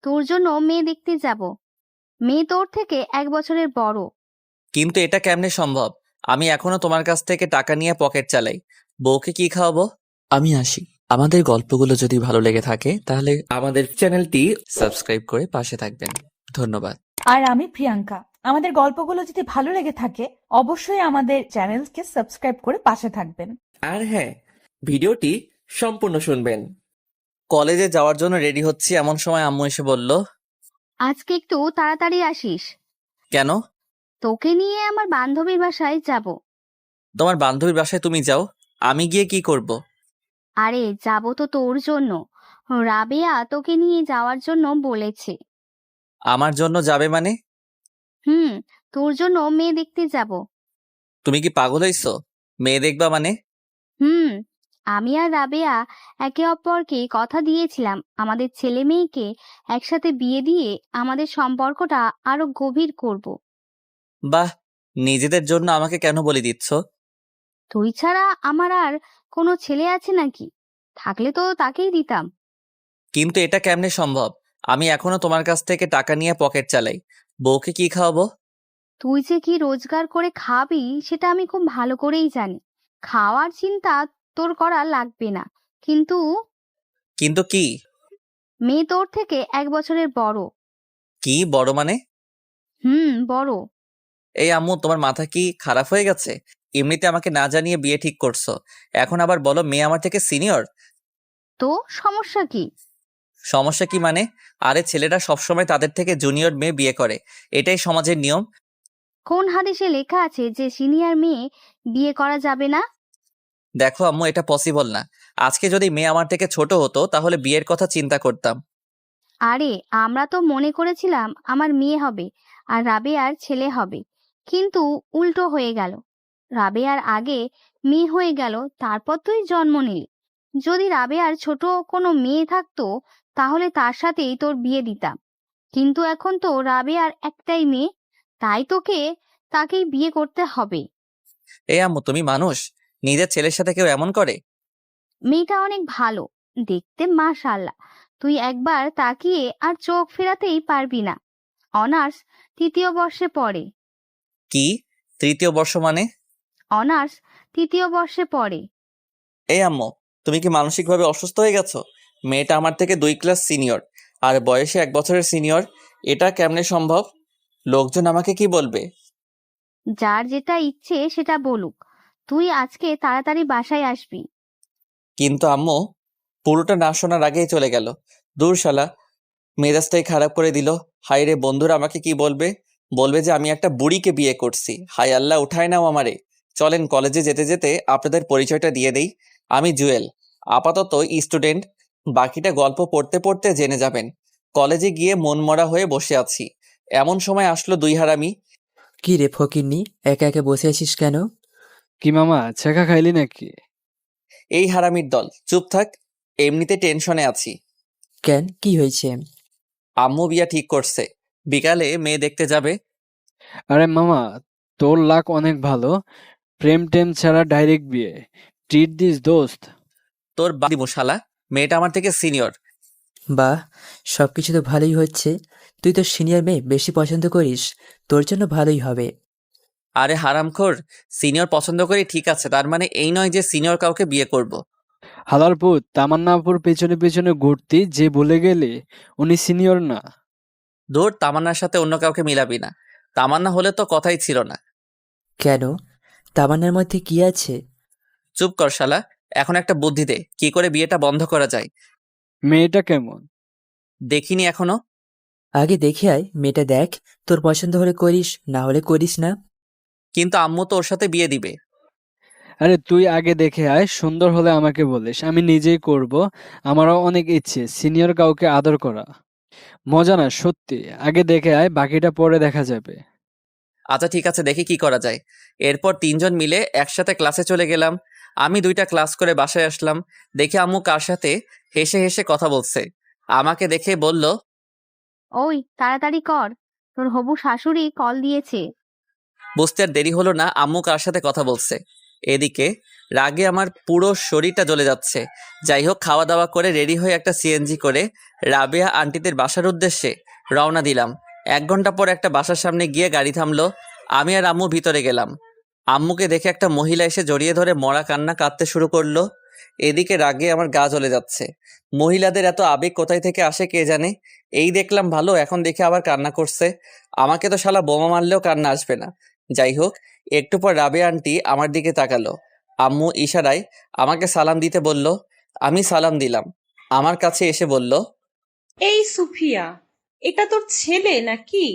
তোর জন্য মেয়ে দেখতে যাব। মেয়ে তোর থেকে 1 বছরের বড়। কিন্তু এটা কেমনে সম্ভব? আমি এখনো তোমার কাছ থেকে টাকা নিয়ে পকেট চালাই। বউকে কি খাওয়াবো? আমি আসি। আমাদের গল্পগুলো যদি ভালো লেগে থাকে তাহলে আমাদের চ্যানেলটি সাবস্ক্রাইব করে পাশে থাকবেন। ধন্যবাদ। আর আমি প্রিয়াঙ্কা। আমাদের গল্পগুলো যদি ভালো লেগে থাকে অবশ্যই আমাদের চ্যানেলকে সাবস্ক্রাইব করে পাশে থাকবেন। আর হ্যাঁ, ভিডিওটি সম্পূর্ণ শুনবেন। কলেজে যাওয়ার জন্য রেডি হচ্ছি, এমন সময় আম্মু এসে বলল, আজকে একটু তাড়াতাড়ি আসিস। কেন? তোকে নিয়ে আমার বান্ধবীর বাসায় যাব। তোমার বান্ধবীর বাসায় তুমি যাও, আমি গিয়ে কি করব? আরে যাব তো তোর জন্য। রাবেয়া তোকে নিয়ে যাওয়ার জন্য বলেছে। আমার জন্য যাবে মানে? হুম, তোর জন্য মেয়ে দেখতে যাব। তুমি কি পাগল হইছো? মেয়ে দেখবা মানে? হুম, আমি আর রাবেয়া একে অপরকে কথা দিয়েছিলাম আমাদের ছেলে মেয়েকে একসাথে বিয়ে দিয়ে আমাদের সম্পর্কটা আরো গভীর করব। বাহ, নিজেদের জন্য আমাকে কেন বলে দিচ্ছ? তুই ছাড়া আমার আর কোনো ছেলে আছে নাকি? থাকলে তো তাকেই দিতাম। কিন্তু এটা কেমনে সম্ভব? আমি এখনো তোমার কাছ থেকে টাকা নিয়ে পকেট চালাই। বউকে কি খাওয়াবো? তুই যে কি রোজগার করে খাবি সেটা আমি খুব ভালো করেই জানি। খাওয়ার চিন্তা তোর করা লাগবে না। কিন্তু কিন্তু কি? মেয়ে তোর থেকে 1 বছরের বড়। কি বড় মানে? বড়। এই আম্মু, তোমার মাথা কি খারাপ হয়ে গেছে? এমনিতে আমাকে না জানিয়ে বিয়ে ঠিক করছো, এখন আবার বলো মেয়ে আমার থেকে সিনিয়র। তো সমস্যা কি? সমস্যা কি মানে? আরে ছেলেরা সবসময় তাদের থেকে জুনিয়র মেয়ে বিয়ে করে, এটাই সমাজের নিয়ম। কোন হাদিসে লেখা আছে যে সিনিয়র মেয়ে বিয়ে করা যাবে না? দেখো আম্মু, এটা পসিবল না। আজকে যদি মেয়ে আমার থেকে ছোট হতো তাহলে বিয়ের কথা চিন্তা করতাম। আরে আমরা তো মনে করেছিলাম আমার মেয়ে হবে আর রাবেয়ার ছেলে হবে, কিন্তু উল্টো হয়ে গেল। রাবেয়ার আগে মেয়ে হয়ে গেল, তারপর তুই জন্ম নিলি। যদি রাবেয়ার ছোট কোনো মেয়ে থাকতো তাহলে তার সাথেই তোর বিয়ে দিতাম। কিন্তু এখন তো রাবেয়ার একটাই মেয়ে, তাই তাকেই বিয়ে করতে হবে। এই আম্মু, তুমি মানুষ? নিজের ছেলের সাথে কেউ এমন করে? মেয়েটা অনেক ভালো দেখতে, মাশাআল্লাহ। তুই একবার তাকিয়ে আর চোখ ফেরাতেই পারবি না। অনার্স 3য় বর্ষে পড়ে। কি? তৃতীয় বর্ষ মানে? অনার্স 3য় বর্ষে পড়ে। এই আম্মু, তুমি কি মানসিকভাবে অসুস্থ হয়ে গেছো? মেয়েটা আমার থেকে 2 ক্লাস সিনিয়র আর বয়সে 1 বছরের সিনিয়র। এটা কেমনে সম্ভব? লোকজন আমাকে কি বলবে? যার যেটা ইচ্ছে সেটা বলুক। তুই আজকে তাড়াতাড়ি বাসায় আসবি। কিন্তু আম্মু, পুরোটা না শোনার আগেই চলে গেল। দূর শালা, মেজাজটাই খারাপ করে দিল। হায় রে, বন্ধুরা আমাকে কি বলবে? বলবে যে আমি একটা বুড়িকে বিয়ে করছি। হায় আল্লাহ, উঠায় নাও আমারে। চলেন কলেজে যেতে যেতে আপনাদের পরিচয়টা দিয়ে দেই। আমি জুয়েল, আপাতত স্টুডেন্ট। বাকিটা গল্প পড়তে পড়তে জেনে যাবেন। কলেজে গিয়ে মনমরা হয়ে বসে আছি, এমন সময় আসলো 2 হারামি। কি রে ফকিন্নি, একা একা বসে আছিস কেন? কি মামা, ছেঁকা খাইলি নাকি? এই হারামির দল, চুপ থাক। এমনিতে টেনশনে আছি। কেন, কি হয়েছে? আম্মু বিয়া ঠিক করছে, বিকালে মেয়ে দেখতে যাবে। আরে মামা, তোর লাক অনেক ভালো। প্রেম টেম ছাড়া ডাইরেক্ট বিয়ে। ট্রিট দিস দোস্ত। তোর বাদি মশালা, মেয়েটা আমার থেকে সিনিয়র। বাহ, সবকিছু তো ভালোই হচ্ছে। তুই তো সিনিয়র মেয়ে বেশি পছন্দ করিস, তোর জন্য ভালোই হবে। আরে হারামখোর, সিনিয়র পছন্দ করি ঠিক আছে, তার মানে এই নয় যে সিনিয়র কাউকে বিয়ে করব। হালারপুত তামান্নাপুর পেছনে পেছনে ঘুরতি যে ভুলে গেলি উনি সিনিয়র না। ধুর, তামান্নার সাথে অন্য কাউকে মিলাবি না। তামান্না হলে তো কথাই ছিল না। কেন? তামান্নার মধ্যে কি আছে? চুপ কর শালা, এখন একটা বুদ্ধি দে, কি করে বিয়েটা বন্ধ করা যায়। মেয়েটা কেমন? দেখিনি এখনো। আগে দেখে আয়, মেয়েটা দেখ। তোর পছন্দ হলে করিস, না হলে করিস না। কিন্তু আম্মু তো ওর সাথে বিয়ে দিবে। আরে তুই আগে দেখে আয়, সুন্দর হলে আমাকে বলিস, আমি নিজেই করব। আমারও অনেক ইচ্ছে সিনিয়র কাউকে আদর করা। মজা না সত্যি। আগে দেখে আয়, বাকিটা পরে দেখা যাবে। আচ্ছা ঠিক আছে, দেখি কি করা যায়। এরপর 3জন মিলে একসাথে ক্লাসে চলে গেলাম। আমি 2টা ক্লাস করে বাসায় আসলাম, দেখি আম্মু কার সাথে হেসে হেসে কথা বলছে। আমাকে দেখে বলল, ওই তাড়াতাড়ি কর, তোর হবু শাশুড়ি কল দিয়েছে। বুঝতে আর দেরি হলো না আম্মু কার সাথে কথা বলছে। এদিকে রাগে আমার পুরো শরীরটা জ্বলে যাচ্ছে। যাই হোক, খাওয়া দাওয়া করে রেডি হয়ে একটা সিএনজি করে রাবেয়া আন্টিদের বাসার উদ্দেশ্যে রওনা দিলাম। 1 ঘন্টা পর একটা বাসার সামনে গিয়ে গাড়ি থামলো। আমি আর আম্মু ভিতরে গেলাম। আম্মুকে দেখে একটা মহিলা এসে জড়িয়ে ধরে মরা কান্না কাঁদতে শুরু করলো। এদিকে রাগে আমার গা জ্বলে যাচ্ছে। মহিলাদের এত আবেগ কোথায় থেকে আসে কে জানে। এই দেখলাম ভালো, এখন দেখে আবার কান্না করছে। আমাকে তো শালা বোমা মারলেও কান্না আসবে না। যাই হোক, একটু পর রাবেয়া আন্টি আমার দিকে তাকালো। আম্মু ইশারায় আমাকে সালাম দিতে বলল। আমি সালাম দিলাম। আমার কাছে এসে বলল, এই সুফিয়া, এটা তোর ছেলে নাকি?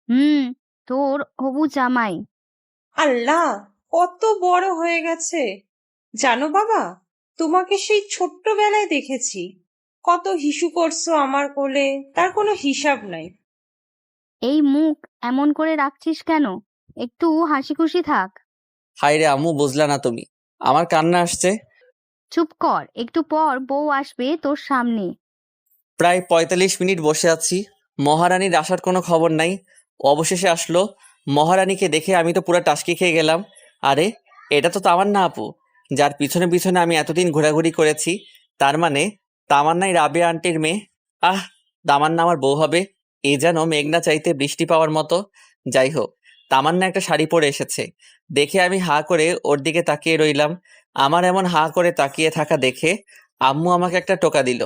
হুম, তোর হবু জামাই। আল্লাহ, কত বড় হয়ে গেছে! জানো বাবা, তোমাকে সেই ছোট্টবেলায় দেখেছি। কত হিসু করছো আমার কোলে, তার কোনো হিসাব নাই। এই মুখ এমন করে রাখছিস কেন? একটু হাসি খুশি থাক। হায় রে আম্মু, বুঝলা না তুমি, আমার কান্না আসছে। চুপ কর, একটু পর বউ আসবে তোর সামনে। প্রায় ৪৫ মিনিট বসে আছি, মহারানীর আসার কোনো খবর নাই। অবশেষে আসলো। মহারানীকে দেখে আমি তো পুরো টাসকি খেয়ে গেলাম। আরে, এটা তো তামান্না আপু, যার পিছনে পিছনে আমি এতদিন ঘোরাঘুরি করেছি। তার মানে তামান্নাই রাবেয়া আন্টির মেয়ে। আহ, তামান্না আমার বউ হবে, এ যেন মেঘনা চাইতে বৃষ্টি পাওয়ার মতো। যাই হোক, তামান্না একটা শাড়ি পরে এসেছে দেখে আমি হাঁ করে ওর দিকে তাকিয়ে রইলাম। আমার এমন হাঁ করে তাকিয়ে থাকা দেখে আম্মু আমাকে একটা টোকা দিল।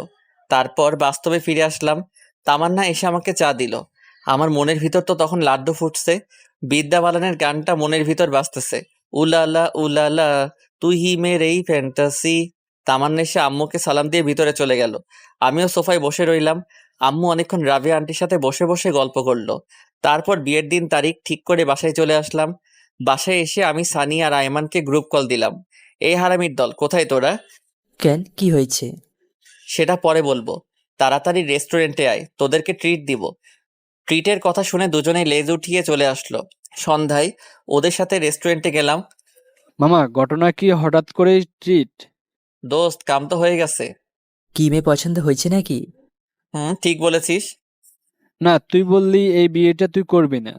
তারপর বাস্তবে ফিরে আসলাম। তামান্না এসে আমাকে চা দিল। আমার মনের ভিতর তো তখন লাড্ডু ফুটছে। বিদ্যা বালানের গানটা মনের ভিতর বাজতেছে, উলালা উলালা তুই হি মেরেই ফ্যান্টাসি। তামান্না এসে আম্মুকে সালাম দিয়ে ভিতরে চলে গেল। আমিও সোফায় বসে রইলাম। আম্মু অনেকক্ষণ রাবিয়া আন্টির সাথে বসে বসে গল্প করলো। তারপর বিয়ের দিন তারিখ ঠিক করে বাসায় চলে আসলাম। বাসায় এসে আমি সানি আর আয়মানকে গ্রুপ কল দিলাম। এই হারামির দল, কোথায় তোরা? কেন, কি হয়েছে? সেটা পরে বলবো। তাড়াতাড়ি রেস্টুরেন্টে আয়, তোদেরকে ট্রিট দিব। ট্রিটের কথা শুনে দুজনেই লেজ উঠিয়ে চলে আসলো। সন্ধ্যায় ওদের সাথে রেস্টুরেন্টে গেলাম। মামা, ঘটনা কি হঠাৎ করেই ট্রিট? দোস্ত, কাম তো হয়ে গেছে। কি মেয়ে পছন্দ হয়েছে নাকি? হুম, ঠিক বলেছিস। না, তুই বললি এই বিয়েটা তুই করবি না।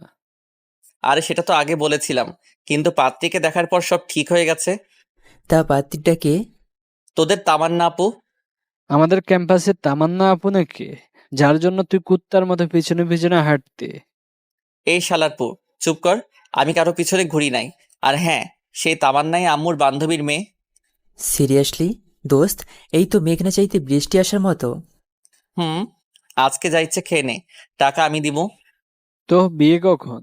আরে সেটা তো আগে বলেছিলাম, কিন্তু পাত্রীকে দেখার পর সব ঠিক হয়ে গেছে। তা পাত্রীটা কে? তোদের তামান্না আপু। আমাদের ক্যাম্পাসে তামান্না আপু নাকি? যার জন্য তুই কুত্তার মতো পিছনে পিছনে হাঁটতে। এই শালারপু, চুপ কর। আমি কারো পিছনে ঘুরি নাই। আর হ্যাঁ, সেই তামান্নাই আম্মুর বান্ধবীর মেয়ে। সিরিয়াসলি? দোস্ত, এই তো মেঘনা চাইতে বৃষ্টি আসার মতো। হুম, আজকে যা ইচ্ছে খেয়ে নে, টাকা আমি দিব। তো বিয়ে কখন?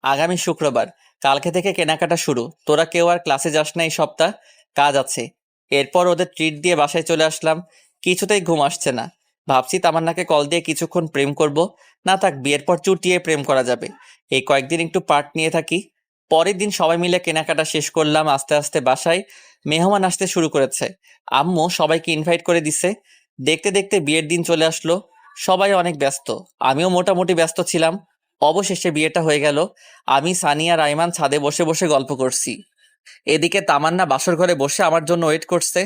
আগামী শুক্রবার। কালকে থেকে কেনাকাটা শুরু। তোরা কেউ আর ক্লাসে যাস না এই সপ্তাহ, কাজ আছে। এরপর ওদের ট্রিট দিয়ে বাসায় চলে আসলাম। কিছুতেই ঘুম আসছে না। ভাবছি তামান্নাকে কল দিয়ে কিছুক্ষণ প্রেম করব। না থাক, বিয়ের পর চুটিয়ে প্রেম করা যাবে। এই কয়েকদিন একটু পার্ট নিয়ে থাকি। পরের দিন সবাই মিলে কেনাকাটা শেষ করলাম। আস্তে আস্তে বাসায় মেহমান আসতে শুরু করেছে। আম্মু সবাইকে ইনভাইট করে দিছে। দেখতে দেখতে বিয়ের দিন চলে আসলো। সবাই অনেক ব্যস্ত, আমিও মোটামুটি ব্যস্ত ছিলাম। অবশেষে বিয়েটা হয়ে গেল। আমি, সানি আর আইমান ছাদে বসে বসে গল্প করছি। এদিকে তামান্না বাসর ঘরে বসে আমার জন্য ওয়েট করছে।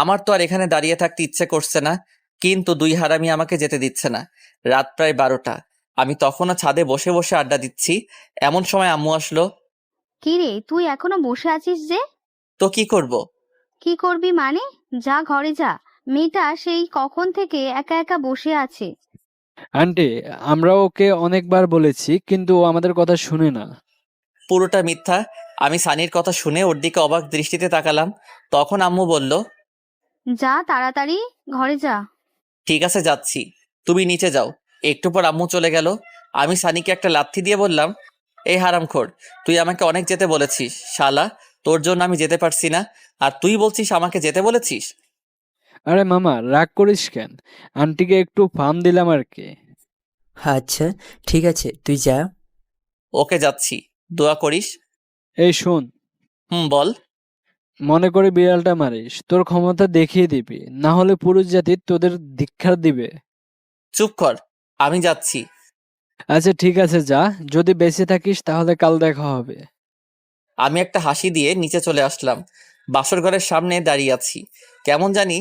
আমার তো আর এখানে দাঁড়িয়ে থাকতে ইচ্ছে করছে না, কিন্তু দুই হারামি আমাকে যেতে দিচ্ছে না। রাত প্রায় 12টা। আমি তখনও ছাদে বসে বসে আড্ডা দিচ্ছি। এমন সময় আম্মু আসলো। কি রে, তুই এখনো বসে আছিস যে? তো কি করব? কি করবি মানে? যা ঘরে যা। মেয়েটা সেই কখন থেকে একা একা বসে আছে। আন্টি, আমরা ওকে অনেকবার বলেছি কিন্তু ও আমাদের কথা শুনে না। পুরোটা মিথ্যা। আমি সানির কথা শুনে ওর দিকে অবাক দৃষ্টিতে তাকালাম। তখন আম্মু বলল, যা তাড়াতাড়ি ঘরে যা। ঠিক আছে যাচ্ছি, তুমি নিচে যাও। একটু পর আম্মু চলে গেল। আমি সানিকে একটা লাথি দিয়ে বললাম, এই হারামখোর, তুই আমাকে অনেক যেতে বলেছিস শালা, তোর জন্য আমি যেতে পারছি না, আর তুই বলছিস আমাকে যেতে বলেছিস। আরে মামা, রাগ করিস কেন? আন্টিকে একটু ফার্ম দিলাম আর কি। আচ্ছা, ঠিক আছে, তুই যা। ওকে, যাচ্ছি, দোয়া করিস। এই শোন, হুম, বল। মনে করে বিড়ালটা মারিস, তোর ক্ষমতা দেখিয়ে দিবি, না হলে পুরুষ জাতি তোদের ধিক্কার দিবে। চুপ কর, আমি যাচ্ছি। আচ্ছা ঠিক আছে, যা। যদি বেঁচে থাকিস তাহলে কাল দেখা হবে। আমি একটা হাসি দিয়ে নিচে চলে আসলাম। বাসর ঘরের সামনে দাঁড়িয়ে আছি। কেমন জানি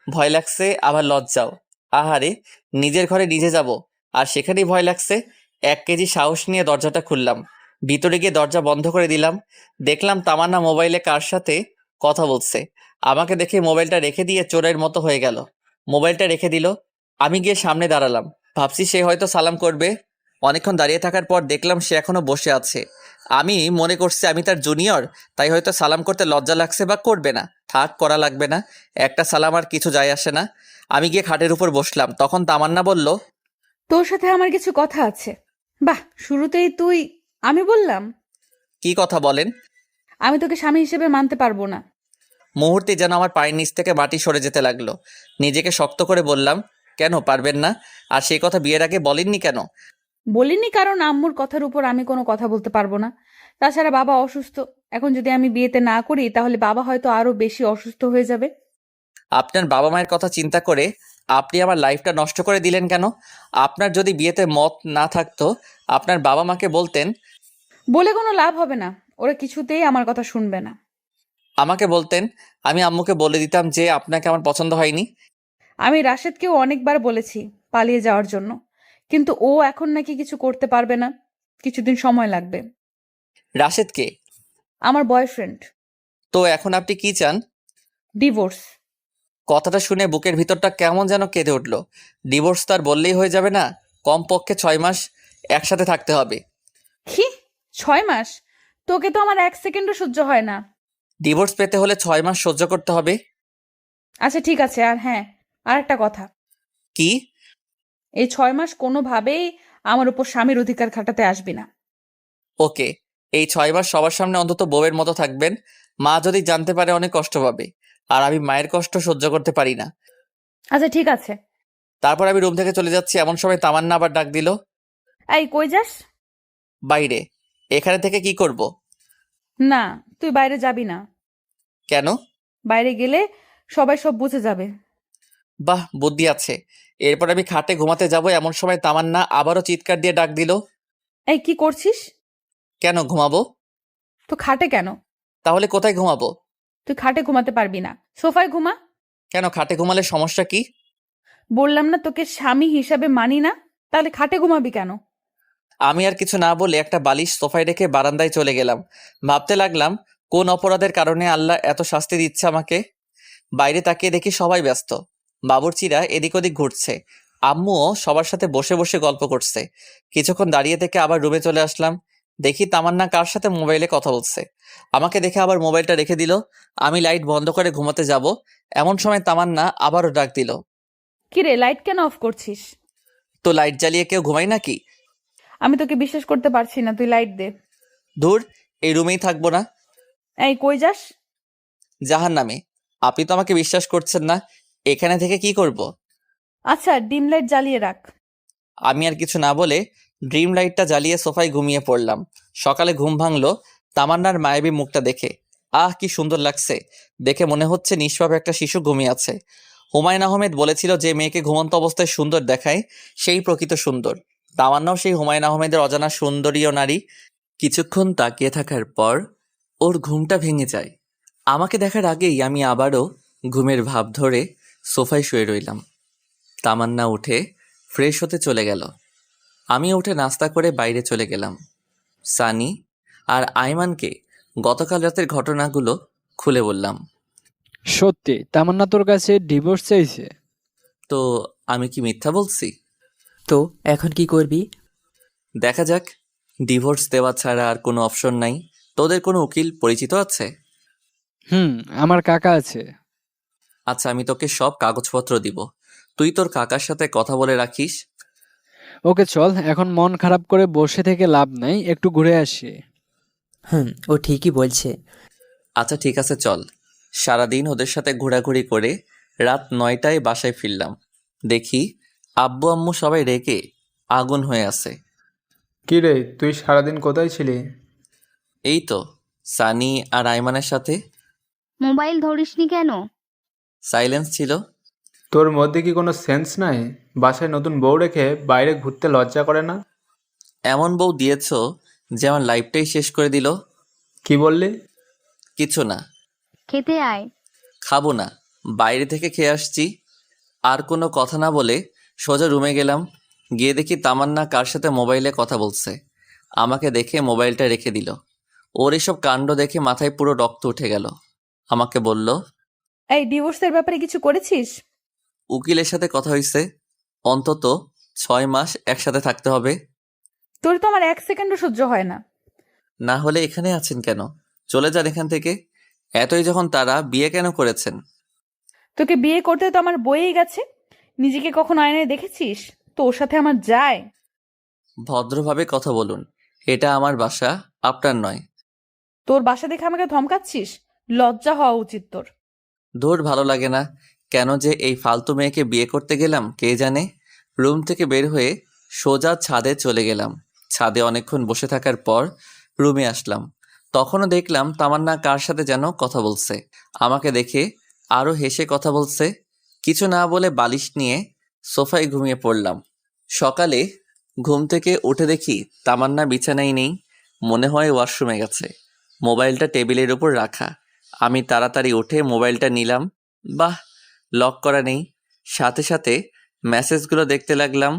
ভয় লাগছে, আবার লজ্জাও। আহারে, নিজের ঘরে নিজে যাব, আর সেখানেই ভয় লাগছে। 1 কেজি সাহস নিয়ে দরজাটা খুললাম। ভিতরে গিয়ে দরজা বন্ধ করে দিলাম। দেখলাম তামান্না মোবাইলে কার সাথে কথা বলছে। আমাকে দেখে মোবাইলটা রেখে দিয়ে চোরের মতো হয়ে গেল। মোবাইলটা রেখে দিল। আমি গিয়ে সামনে দাঁড়ালাম। ভাবছি সে হয়তো সালাম করবে। অনেকক্ষণ দাঁড়িয়ে থাকার পর দেখলাম সে এখনো বসে আছে। আমি মনে করছি আমি তার জুনিয়র, তাই হয়তো সালাম করতে লজ্জা লাগছে বা করবে না। থাক, করা লাগবে না। একটা সালাম আর কিছু যায় আসে না। আমি গিয়ে খাটের উপর বসলাম। তখন তামান্না বলল, তোর সাথে আমার কিছু কথা আছে। বাহ, শুরুতেই তুই আমি বললাম? কি কথা বলেন? আমি তোকে স্বামী হিসেবে মানতে পারবো না। মুহূর্তে যেন আমার পায়ের নিচ থেকে মাটি সরে যেতে লাগলো। নিজেকে শক্ত করে বললাম, কেন পারবেন না? আর সেই কথা বিয়ের আগে বলেননি কেন? বলিনি কারণ আম্মুর কথার উপর আমি কোনো কথা বলতে পারবো না। তাছাড়া বাবা অসুস্থ। এখন যদি আমি বিয়েতে না করি তাহলে বাবা হয়তো আরো বেশি অসুস্থ হয়ে যাবে। আপনার বাবা মায়ের কথা চিন্তা করে আপনি আমার লাইফটা নষ্ট করে দিলেন কেন? আপনার যদি বিয়েতে মত না থাকতো, আপনার বাবা মাকে বলতেন। বলে কোনো লাভ হবে না, ওরা কিছুতেই আমার কথা শুনবে না। আমাকে বলতেন, আমি আম্মুকে বলে দিতাম যে আপনাকে আমার পছন্দ হয়নি। আমি রাশেদকেও অনেকবার বলেছি পালিয়ে যাওয়ার জন্য, কিন্তু ও এখন নাকি কিছু করতে পারবে না, কিছুদিন সময় লাগবে। রাশেদকে? আমার বয়ফ্রেন্ড। তো এখন আপনি কি চান? ডিভোর্স। কথাটা শুনে বুকের ভিতরটা কেমন যেন কেঁদে উঠল। ডিভোর্স তার বললেই হয়ে যাবে না? কমপক্ষে 6 মাস একসাথে থাকতে হবে। কি? 6 মাস? তোকে তো আমার 1 সেকেন্ডও সহ্য হয় না। ডিভোর্স পেতে হলে 6 মাস সহ্য করতে হবে। আচ্ছা ঠিক আছে, আর হ্যাঁ, আর একটা কথা। কি? এই 6 মাস কোনোভাবেই আমার উপর স্বামীর অধিকার খাটাতে আসবি না। ওকে, এই 6 মাস সবার সামনে অন্তত বউয়ের মতো থাকবেন। মা যদি জানতে পারে অনেক কষ্ট পাবে, আর আমি মায়ের কষ্ট সহ্য করতে পারি না। আচ্ছা ঠিক আছে। তারপর আমি রুম থেকে চলে যাচ্ছি, এমন সময় তামান্না আবার ডাক দিল। এই কই যাস? বাইরে। এখানে থেকে কি করব? না, তুই বাইরে যাবি না। কেন? বাইরে গেলে সবাই সব বুঝে যাবে। বাহ, বুদ্ধি আছে। এরপর আমি খাটে ঘুমাতে যাব, এমন সময় তামান্না আবারও চিৎকার দিয়ে ডাক দিল। এই কি করছিস? কেন ঘুমাবো? তো খাটে কেন? তাহলে কোথায় ঘুমাবো? তুই খাটে ঘুমাতে পারবি না, সোফায় ঘুমা। কেন, খাটে ঘুমালে সমস্যা কি? বললাম না তোকে স্বামী হিসাবে মানি না, তাহলে খাটে ঘুমাবি কেন? আমি আর কিছু না বলে একটা বালিশ সোফায় রেখে বারান্দায় চলে গেলাম। ভাবতে লাগলাম, কোন অপরাধের কারণে আল্লাহ এত শাস্তি দিচ্ছে আমাকে। বাইরে তাকিয়ে দেখি সবাই ব্যস্ত। বাবুর্চিরা এদিক ওদিক ঘুরছে। আম্মুও সবার সাথে বসে বসে গল্প করছে। কিছুক্ষণ দাঁড়িয়ে থেকে আবার রুমে চলে আসলাম। দেখি তামান্না কার সাথে মোবাইলে কথা বলছে। আমাকে দেখে আবার মোবাইলটা রেখে দিল। আমি লাইট বন্ধ করে ঘুমাতে যাব, এমন সময় তামান্না আবারও ডাক দিল। কি রে, লাইট কেন অফ করছিস? তো লাইট জ্বালিয়ে কেউ ঘুমায় নাকি? আমি তোকে বিশ্বাস করতে পারছি না, তুই লাইট দে। ধুর, এই রুমেই থাকবো না। এই কই যাস? জাহান্নামে। আপনি তো আমাকে বিশ্বাস করছেন না, এখানে থেকে কি করব? আচ্ছা, ডিম লাইট জ্বালিয়ে রাখ। আমি আর কিছু না বলে ড্রিম লাইটটা জ্বালিয়ে সোফায় ঘুমিয়ে পড়লাম। সকালে ঘুম ভাঙলো তামান্নার মায়াবী মুখটা দেখে। আহ, কি সুন্দর লাগছে। দেখে মনে হচ্ছে নিষ্পাপ একটা শিশু ঘুমিয়ে আছে। হুমায়ুন আহমেদ বলেছিল, যে মেয়েকে ঘুমন্ত অবস্থায় সুন্দর দেখায় সেই প্রকৃত সুন্দর। তামান্নাও সেই হুমায়ুন আহমেদের অজানা সুন্দরীয় নারী। কিছুক্ষণ তাকিয়ে থাকার পর ওর ঘুমটা ভেঙে যায়। আমাকে দেখার আগেই আমি আবারও ঘুমের ভাব ধরে সোফায় শুয়ে রইলাম। তামান্না উঠে ফ্রেশ হতে চলে গেল। আমি উঠে নাস্তা করে বাইরে চলে গেলাম। সানি আর আয়মানকে গতকাল রাতের ঘটনাগুলো খুলে বললাম। সত্যি তামান্না তোর কাছে ডিভোর্স চাইছে? তো আমি কি মিথ্যা বলছি? তো এখন কি করবি? দেখা যাক। ডিভোর্স দেওয়া ছাড়া আর কোনো অপশন নাই। তোদের কোনো উকিল পরিচিত আছে? আমার কাকা আছে। আচ্ছা, আমি তোকে সব কাগজপত্র দিব। তুই তোর কাকার সাথে কথা বলে রাখিস। ওকে চল, এখন মন খারাপ করে বসে থেকে লাভ নাই, একটু ঘুরে আসি। ও ঠিকই বলছে। আচ্ছা ঠিক আছে, চল। সারাদিন ওদের সাথে ঘোরাঘুরি করে রাত 9টায় বাসায় ফিরলাম। দেখি আব্বু আম্মু সবাই রেগে আগুন হয়ে আছে। কি রে, তুই সারাদিন কোথায় ছিলি? এই তো সানি আর আইমানের সাথে। মোবাইল ধরিসনি কেন? সাইলেন্স ছিল। তোর মধ্যে কি কোনো সেন্স নাই? বাসায় নতুন বউ রেখে বাইরে ঘুরতে লজ্জা করে না? এমন বউ দিয়েছো যে আমার লাইফটাই শেষ করে দিল। কি বললি? কিছু না, খেতে আয়। খাবো না, বাইরে থেকে খেয়ে আসছি। আর কোনো কথা না বলে সোজা রুমে গেলাম। গিয়ে দেখি তামান্না কার সাথে মোবাইলে কথা বলছে। আমাকে দেখে মোবাইলটা রেখে দিল। ওর এসব কাণ্ড দেখে মাথায় পুরো রক্ত উঠে গেল। আমাকে বলল, এই ডিভোর্সের ব্যাপারে কিছু করেছিস? উকিলের সাথে কথা হয়েছে, অন্তত 6 মাস একসাথে থাকতে হবে। তোর তো আমার 1 সেকেন্ডও সহ্য হয় না। না হলে এখানে আছেন কেন? চলে যান এখান থেকে। এতই যখন তারা, বিয়ে কেন করেছেন? তোকে বিয়ে করতে তো আমার বয়েই গেছে। নিজেকে কখনো আয়নায় দেখেছিস? তোর সাথে আমার যায়? ভদ্রভাবে কথা বলুন। এটা আমার বাসা, আপনার নয়। তোর বাসা দেখে আমাকে ধমকাচ্ছিস? লজ্জা হওয়া উচিত তোর। ধুর, ভালো লাগে না। কেন যে এই ফালতু মেয়েকে বিয়ে করতে গেলাম কে জানে। রুম থেকে বের হয়ে সোজা ছাদে চলে গেলাম। ছাদে অনেকক্ষণ বসে থাকার পর রুমে আসলাম। তখনও দেখলাম তামান্না কার সাথে যেন কথা বলছে। আমাকে দেখে আরও হেসে কথা বলছে। কিছু না বলে বালিশ নিয়ে সোফায় ঘুমিয়ে পড়লাম। সকালে ঘুম থেকে উঠে দেখি তামান্না বিছানায় নেই। মনে হয় ওয়াশরুমে গেছে। মোবাইলটা টেবিলের উপর রাখা। আমি তাড়াতাড়ি উঠে মোবাইলটা নিলাম। বাহ, লক করা নেই। সাথে সাথে মেসেজগুলো দেখতে লাগলাম।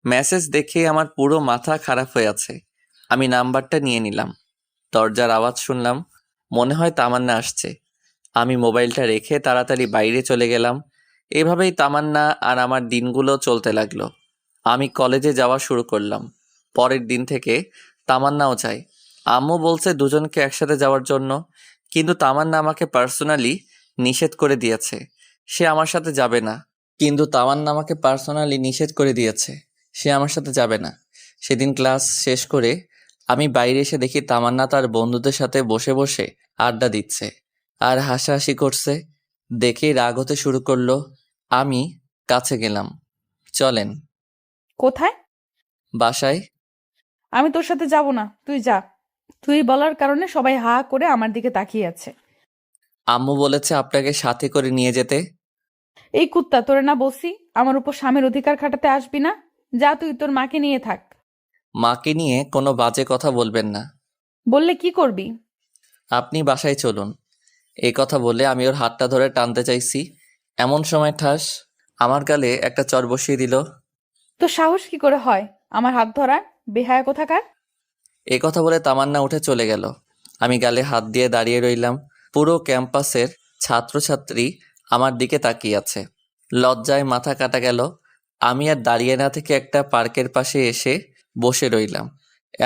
মেসেজ দেখে আমার পুরো মাথা খারাপ হয়ে আছে। আমি নাম্বারটা নিয়ে নিলাম। দরজার আওয়াজ শুনলাম। মনে হয় তামান্না আসছে। আমি মোবাইলটা রেখে তাড়াতাড়ি বাইরে চলে গেলাম। এভাবেই তামান্না আর আমার দিনগুলো চলতে লাগলো। আমি কলেজে যাওয়া শুরু করলাম। পরের দিন থেকে তামান্নাও চায়। আম্মু বলছে দুজনকে একসাথে যাওয়ার জন্য, কিন্তু তামান্না আমাকে পার্সোনালি নিষেধ করে দিয়েছে। সে আমার সাথে যাবে না। সেদিন ক্লাস শেষ করে আমি বাইরে এসে দেখি তামান্না তার বন্ধুদের সাথে বসে বসে আড্ডা দিচ্ছে আর হাসাহাসি করছে। দেখেই রাগ হতে শুরু করলো। আমি কাছে গেলাম। চলেন। কোথায়? বাসায়। আমি তোর সাথে যাব না, তুই যা। তুই বলার কারণে সবাই হা করে আমার দিকে তাকিয়ে আছে। আম্মু বলেছে আপনাকে সাথে করে নিয়ে যেতে। এই কুত্তা, তোরে না বলছি আমার উপর স্বামীর অধিকার খাটাতে আসবি না? যা, তুই তোর মাকে নিয়ে থাক। মাকে নিয়ে কোনো বাজে কথা বলবেন না। বললে কি করবি? আপনি বাসায় চলুন। এই কথা বলে আমি ওর হাতটা ধরে টানতে চাইছি, এমন সময় ঠাস আমার গালে একটা চড় বসিয়ে দিল। তোর সাহস কি করে হয় আমার হাত ধরার, বেহায়া কোথাকার? এই কথা বলে তামান্না উঠে চলে গেল। আমি গালে হাত দিয়ে দাঁড়িয়ে রইলাম। পুরো ক্যাম্পাসের ছাত্রছাত্রী আমার দিকে তাকিয়ে আছে। লজ্জায় মাথা কাটা গেল। আমি আর দাঁড়িয়ে না থেকে একটা পার্কের পাশে এসে বসে রইলাম।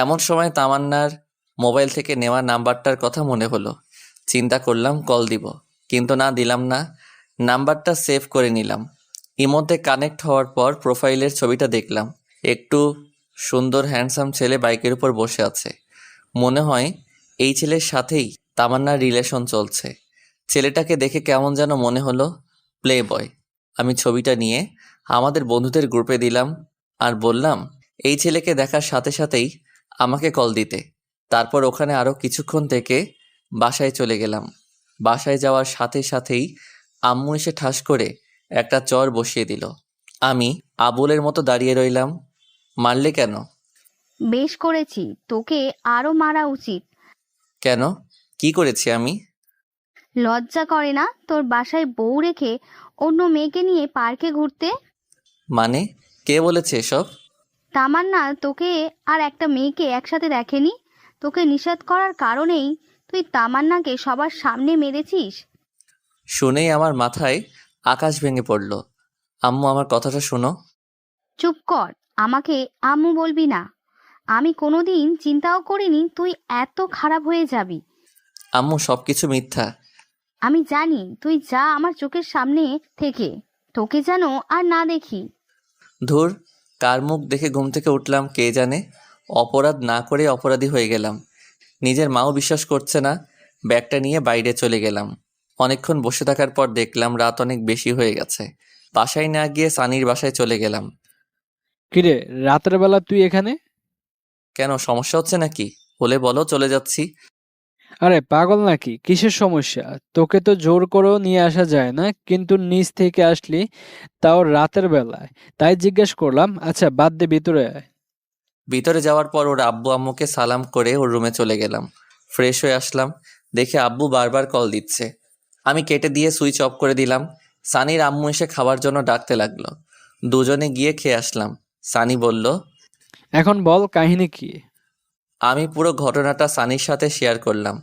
এমন সময় তামান্নার মোবাইল থেকে নেওয়া নাম্বারটার কথা মনে হলো। চিন্তা করলাম কল দিব, কিন্তু না, দিলাম না। নাম্বারটা সেভ করে নিলাম। ইমোতে কানেক্ট হওয়ার পর প্রোফাইলের ছবিটা দেখলাম। একটু সুন্দর হ্যান্ডসাম ছেলে বাইকের উপর বসে আছে। মনে হয় এই ছেলের সাথেই তামান্নার রিলেশন চলছে। ছেলেটাকে দেখে কেমন যেন মনে হলো প্লে বয়। আমি ছবিটা নিয়ে আমাদের বন্ধুদের গ্রুপে দিলাম আর বললাম এই ছেলেকে দেখার সাথে সাথেই আমাকে কল দিতে। তারপর ওখানে আরও কিছুক্ষণ থেকে বাসায় চলে গেলাম। বাসায় যাওয়ার সাথে সাথেই আম্মু এসে ঠাস করে একটা চর বসিয়ে দিল। আমি আবুলের মতো দাঁড়িয়ে রইলাম। মারলে কেন? বেশ করেছি, তোকে আরো মারা উচিত। কেন? কি করেছি আমি? লজ্জা করে না তোর বাসায় বউ রেখে অন্য মেয়েকে নিয়ে পার্কে ঘুরতে? মানে, কে বলেছে এসব? তামান্না তোকে আর একটা মেয়েকে একসাথে দেখেনি। তোকে নিষেধ করার কারণেই তুই তামান্নাকে সবার সামনে মেরেছিস। শুনেই আমার মাথায় আকাশ ভেঙে পড়ল। আম্মু, আমার কথাটা শোনো। চুপ কর, আমাকে আম্মু বলবি না। আমি কোনোদিন চিন্তাও করিনি তুই এত খারাপ হয়ে যাবি। আম্মু, সবকিছু মিথ্যা। আমি জানি, তুই যা আমার চোখের সামনে থেকে, তোকে যেন আর না দেখি। ধুর, কার মুখ দেখে ঘুম থেকে উঠলাম কে জানে। অপরাধ না করে অপরাধী হয়ে গেলাম। নিজের মাও বিশ্বাস করছে না। ব্যাগটা নিয়ে বাইরে চলে গেলাম। অনেকক্ষণ বসে থাকার পর দেখলাম রাত অনেক বেশি হয়ে গেছে। বাসায় না গিয়ে সানির বাসায় চলে গেলাম। কিরে, রাতের বেলা তুই এখানে? কেন, সমস্যা হচ্ছে নাকি? হলে বলো, চলে যাচ্ছি। আরে পাগল নাকি? কিসের সমস্যা? তোকে তো জোর করেও নিয়ে আসা যায় না, কিন্তু নিচ থেকে আসলি, তাও রাতের বেলায়। তাই জিজ্ঞেস করলাম। আচ্ছা বাদ দে, ভিতরে আয়। ভিতরে যাওয়ার পর ওর আব্বু আম্মুকে সালাম করে ওর রুমে চলে গেলাম। ফ্রেশ হয়ে আসলাম, দেখে আব্বু বারবার কল দিচ্ছে। আমি কেটে দিয়ে সুইচ অফ করে দিলাম। সানির আম্মু এসে খাওয়ার জন্য ডাকতে লাগলো। দুজনে গিয়ে খেয়ে আসলাম। সানি বলল, এখন বল কাহিনী কি? আমি পুরো ঘটনাটা সানির সাথে শেয়ার করলাম।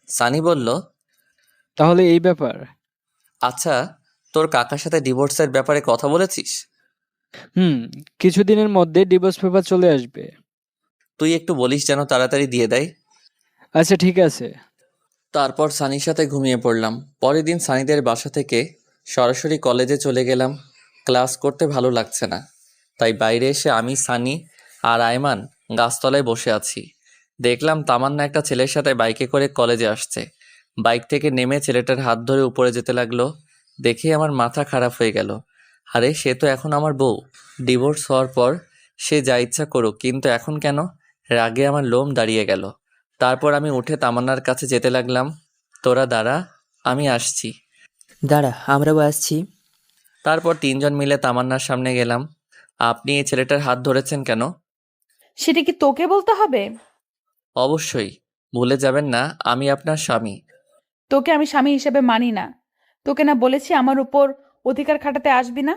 সানি বলল, তাহলে এই ব্যাপার। আচ্ছা, তোর কাকার সাথে ডিভোর্সের ব্যাপারে কথা বলেছিস? হুম, কিছুদিনের মধ্যে ডিভোর্স পেপার চলে আসবে। তুই একটু বলিস যেন তাড়াতাড়ি দিয়ে দেয়। আচ্ছা ঠিক আছে। তারপর সানির সাথে ঘুমিয়ে পড়লাম। পরের দিন সানিদের বাসা থেকে সরাসরি কলেজে চলে গেলাম। ক্লাস করতে ভালো লাগছে না, তাই বাইরে এসে আমি, সানি আর আয়মান গাছতলায় বসে আছি। দেখলাম তামান্না একটা ছেলের সাথে বাইকে করে কলেজে আসছে। বাইক থেকে নেমে ছেলেটার হাত ধরে উপরে যেতে লাগলো। দেখে আমার মাথা খারাপ হয়ে গেল। আরে সে তো এখন আমার বউ। ডিভোর্স হওয়ার পর সে যা ইচ্ছা করুক, কিন্তু এখন কেন? রাগে আমার লোম দাঁড়িয়ে গেল। তারপর আমি উঠে তামান্নার কাছে যেতে লাগলাম। তোরা দাঁড়া, আমি আসছি। দাঁড়া, আমরাও আসছি। তারপর তিনজন মিলে তামান্নার সামনে গেলাম। আপনি এই ছেলেটার হাত ধরেছেন কেন? সেটা কি তোকে বলতে হবে? অবশ্যই, ভুলে যাবেন না আমি আপনার স্বামী। তোকে আমি স্বামী হিসেবে মানি না। তোকে না বলেছি আমার উপর অধিকার খাটাতে আসবি না?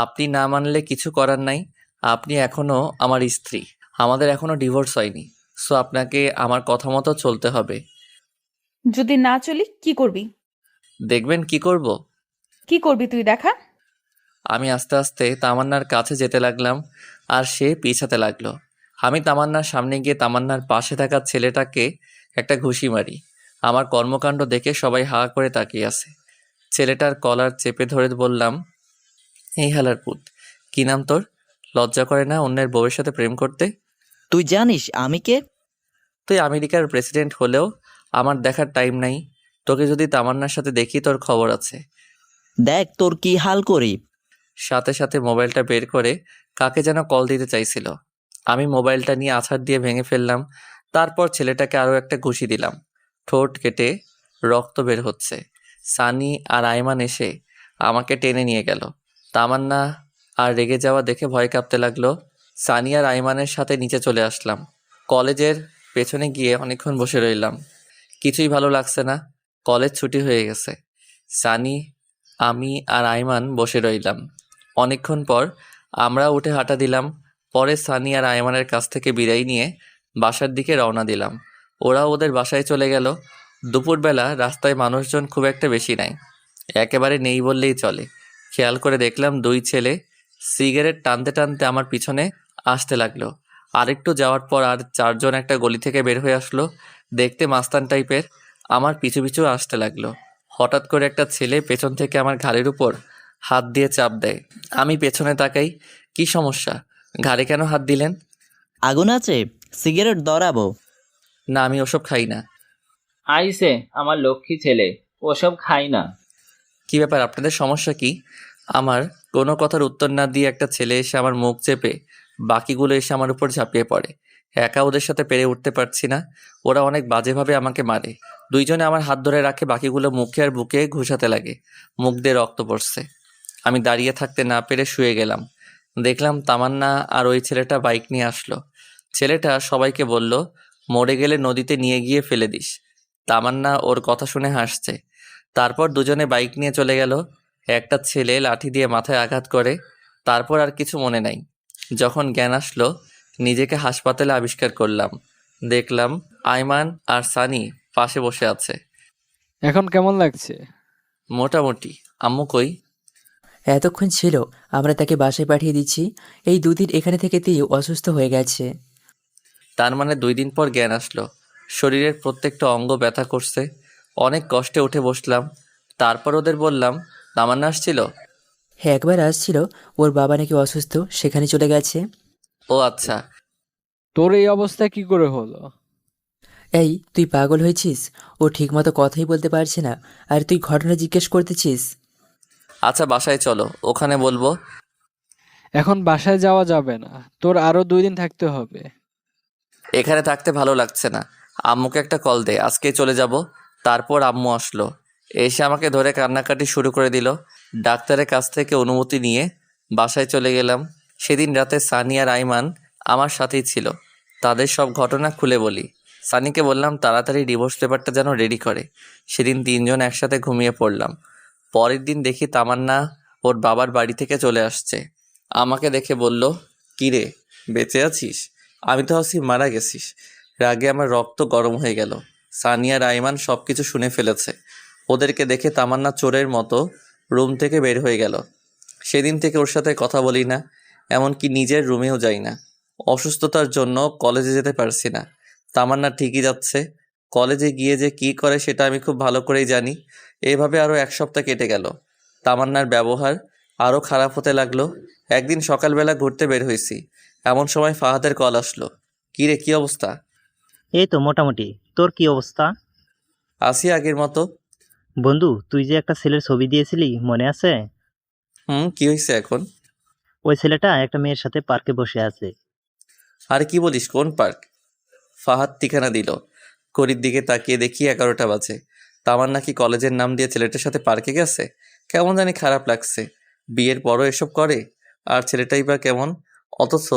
আপনি না মানলে কিছু করার নাই। আপনি এখনো আমার স্ত্রী। আমাদের এখনো ডিভোর্স হয়নি। সো আপনাকে আমার কথা মতো চলতে হবে। যদি না চলি কি করবি? দেখবেন কি করব। কি করবি তুই দেখা। আমি আস্তে আস্তে তামান্নার কাছে যেতে লাগলাম, আর সে পিছাতে লাগলো। আমি তামান্নার সামনে গিয়ে তামান্নার পাশে থাকা ছেলেটাকে একটা ঘুষি মারি। আমার কর্মকাণ্ড দেখে সবাই হা করে তাকিয়ে আছে। ছেলেটার কলার চেপে ধরে বললাম, এই হালার পুত, কি নাম তোর? লজ্জা করে না অন্যের বউয়ের সাথে প্রেম করতে? তুই জানিস আমি কে? তুই আমেরিকার প্রেসিডেন্ট হলেও আমার দেখার টাইম নাই। তোকে যদি তামান্নার সাথে দেখি তোর খবর আছে। দেখ তোর কি হাল করি। সাথে সাথে মোবাইলটা বের করে কাকে যেন কল দিতে চাইছিল। আমি মোবাইলটা নিয়ে আছাড় দিয়ে ভেঙে ফেললাম। তারপর ছেলেটাকে আরও একটা ঘুষি দিলাম। ঠোঁট কেটে রক্ত বের হচ্ছে। সানি আর আয়মান এসে আমাকে টেনে নিয়ে গেল। তামান্না আর রেগে যাওয়া দেখে ভয় কাঁপতে লাগলো। সানি আর আয়মানের সাথে নিচে চলে আসলাম। কলেজের পেছনে গিয়ে অনেকক্ষণ বসে রইলাম। কিছুই ভালো লাগছে না। কলেজ ছুটি হয়ে গেছে। সানি, আমি আর আয়মান বসে রইলাম। অনেকক্ষণ পর আমরা উঠে হাঁটা দিলাম। পরে সানি আর আয়মানের কাছ থেকে বিদায় নিয়ে বাসার দিকে রওনা দিলাম। ওরাও ওদের বাসায় চলে গেল। দুপুরবেলা রাস্তায় মানুষজন খুব একটা বেশি নাই, একেবারে নেই বললেই চলে। খেয়াল করে দেখলাম দুই ছেলে সিগারেট টানতে টানতে আমার পিছনে আসতে লাগলো। আরেকটু যাওয়ার পর আর চারজন একটা গলি থেকে বের হয়ে আসলো। দেখতে মাস্তান টাইপের, আমার পিছু পিছু আসতে লাগলো। হঠাৎ করে একটা ছেলে পেছন থেকে আমার ঘাড়ের উপর হাত দিয়ে চাপ দেয়। আমি পেছনে তাকাই। কি সমস্যা? ঘাড়ে কেন হাত দিলেন? আগুন আছে, সিগারেট ধরাবো। না, আমি ওসব খাই না। আইসে আমার লক্ষ্মী ছেলে, ওসব খাই না। কি ব্যাপার, আপনাদের সমস্যা কি? আমার কোনো কথার উত্তর না দিয়ে একটা ছেলে এসে আমার মুখ চেপে বাকিগুলো এসে আমার উপর ঝাঁপিয়ে পড়ে। একা ওদের সাথে পেরে উঠতে পারছি না। ওরা অনেক বাজেভাবে আমাকে মারে। দুইজনে আমার হাত ধরে রাখে, বাকিগুলো মুখে আর বুকে ঘুষাতে লাগে। মুখ দিয়ে রক্ত পড়ছে। আমি দাঁড়িয়ে থাকতে না পেরে শুয়ে গেলাম। দেখলাম তামান্না আর ওই ছেলেটা বাইক নিয়ে আসলো। ছেলেটা সবাইকে বলল, মরে গেলে নদীতে নিয়ে গিয়ে ফেলে দিস। তামান্না ওর কথা শুনে হাসছে। তারপর দুজনে বাইক নিয়ে চলে গেল। একটা ছেলে লাঠি দিয়ে মাথায় আঘাত করে। তারপর আর কিছু মনে নাই। যখন জ্ঞান আসলো, নিজেকে হাসপাতালে আবিষ্কার করলাম। দেখলাম আয়মান আর সানি পাশে বসে আছে। এখন কেমন লাগছে? মোটামুটি। আম্মু কই? এতক্ষণ ছিল, আমরা তাকে বাসায় পাঠিয়ে দিচ্ছি। এই 2 দিন এখানে থেকে তুই অসুস্থ হয়ে গেছে। তার মানে 2 দিন পর জ্ঞান আসলো। শরীরের প্রত্যেকটা অঙ্গ ব্যথা করছে। অনেক কষ্টে উঠে বসলাম। তারপর ওদের বললাম, তামান্না আসছিল? হ্যাঁ, একবার আসছিল, ওর বাবা নাকি অসুস্থ, সেখানে চলে গেছে। ও আচ্ছা। তোর এই অবস্থা কি করে হলো? এই, তুই পাগল হয়েছিস? ও ঠিকমতো কথাই বলতে পারছে না, আর তুই ঘটনা জিজ্ঞেস করতেছিস? আচ্ছা বাসায় চলো, ওখানে বলবো। এখন বাসায় যাওয়া যাবে না, তোর আরো 2 দিন থাকতে হবে। এখানে থাকতে ভালো লাগছে না। আম্মুকে একটা কল দে, আজকেই চলে যাব। তারপর আম্মু আসলো। এসে আমাকে ধরে কান্নাকাটি শুরু করে দিল। ডাক্তারের কাছ থেকে অনুমতি নিয়ে বাসায় চলে গেলাম। সেদিন রাতে সানি আর আইমান আমার সাথেই ছিল। তাদের সব ঘটনা খুলে বলি। সানিকে বললাম তাড়াতাড়ি ডিভোর্স পেপারটা যেন রেডি করে। সেদিন তিনজন একসাথে ঘুমিয়ে পড়লাম। পরের দিন দেখি তামান্না ওর বাবার বাড়ি থেকে চলে আসছে। আমাকে দেখে বলল, কিরে বেঁচে আছিস? আমি তো ভাবছি মারা গেছিস। রাগে আমার রক্ত গরম হয়ে গেল। সানিয়া আর আইমান সবকিছু শুনে ফেলেছে। ওদেরকে দেখে তামান্না চোরের মতো রুম থেকে বের হয়ে গেল। সেদিন থেকে ওর সাথে কথা বলি না, এমনকি নিজের রুমেও যাই না। অসুস্থতার জন্য কলেজে যেতে পারছি না। তামান্না ঠিকই যাচ্ছে। কলেজে গিয়ে যে কী করে সেটা আমি খুব ভালো করেই জানি। এভাবে আরও 1 সপ্তাহ কেটে গেল। তামান্নার ব্যবহার আরও খারাপ হতে লাগলো। একদিন সকালবেলা ঘুরতে বের হয়েছি, এমন সময় ফাহাদের কল আসলো। কী রে, কী অবস্থা? এই তো মোটামুটি। তোর কি অবস্থা? আসি আগের মতো। বন্ধু, তুই যে একটা ছেলের ছবি দিয়েছিলি মনে আছে? কি হয়েছে এখন? ওই ছেলেটা একটা মেয়ের সাথে পার্কে বসে আছে। আরে কি বলিস, কোন পার্ক? ফাহাদ ঠিকানা দিল। ঘড়ির দিকে তাকিয়ে দেখি 11টা বাজে। তামান্না কি কলেজের নাম দিয়ে ছেলেটার সাথে পার্কে গেছে? কেমন জানি খারাপ লাগছে। বিয়ের পরও এসব করে? আর ছেলেটাই বা কেমন? অথচ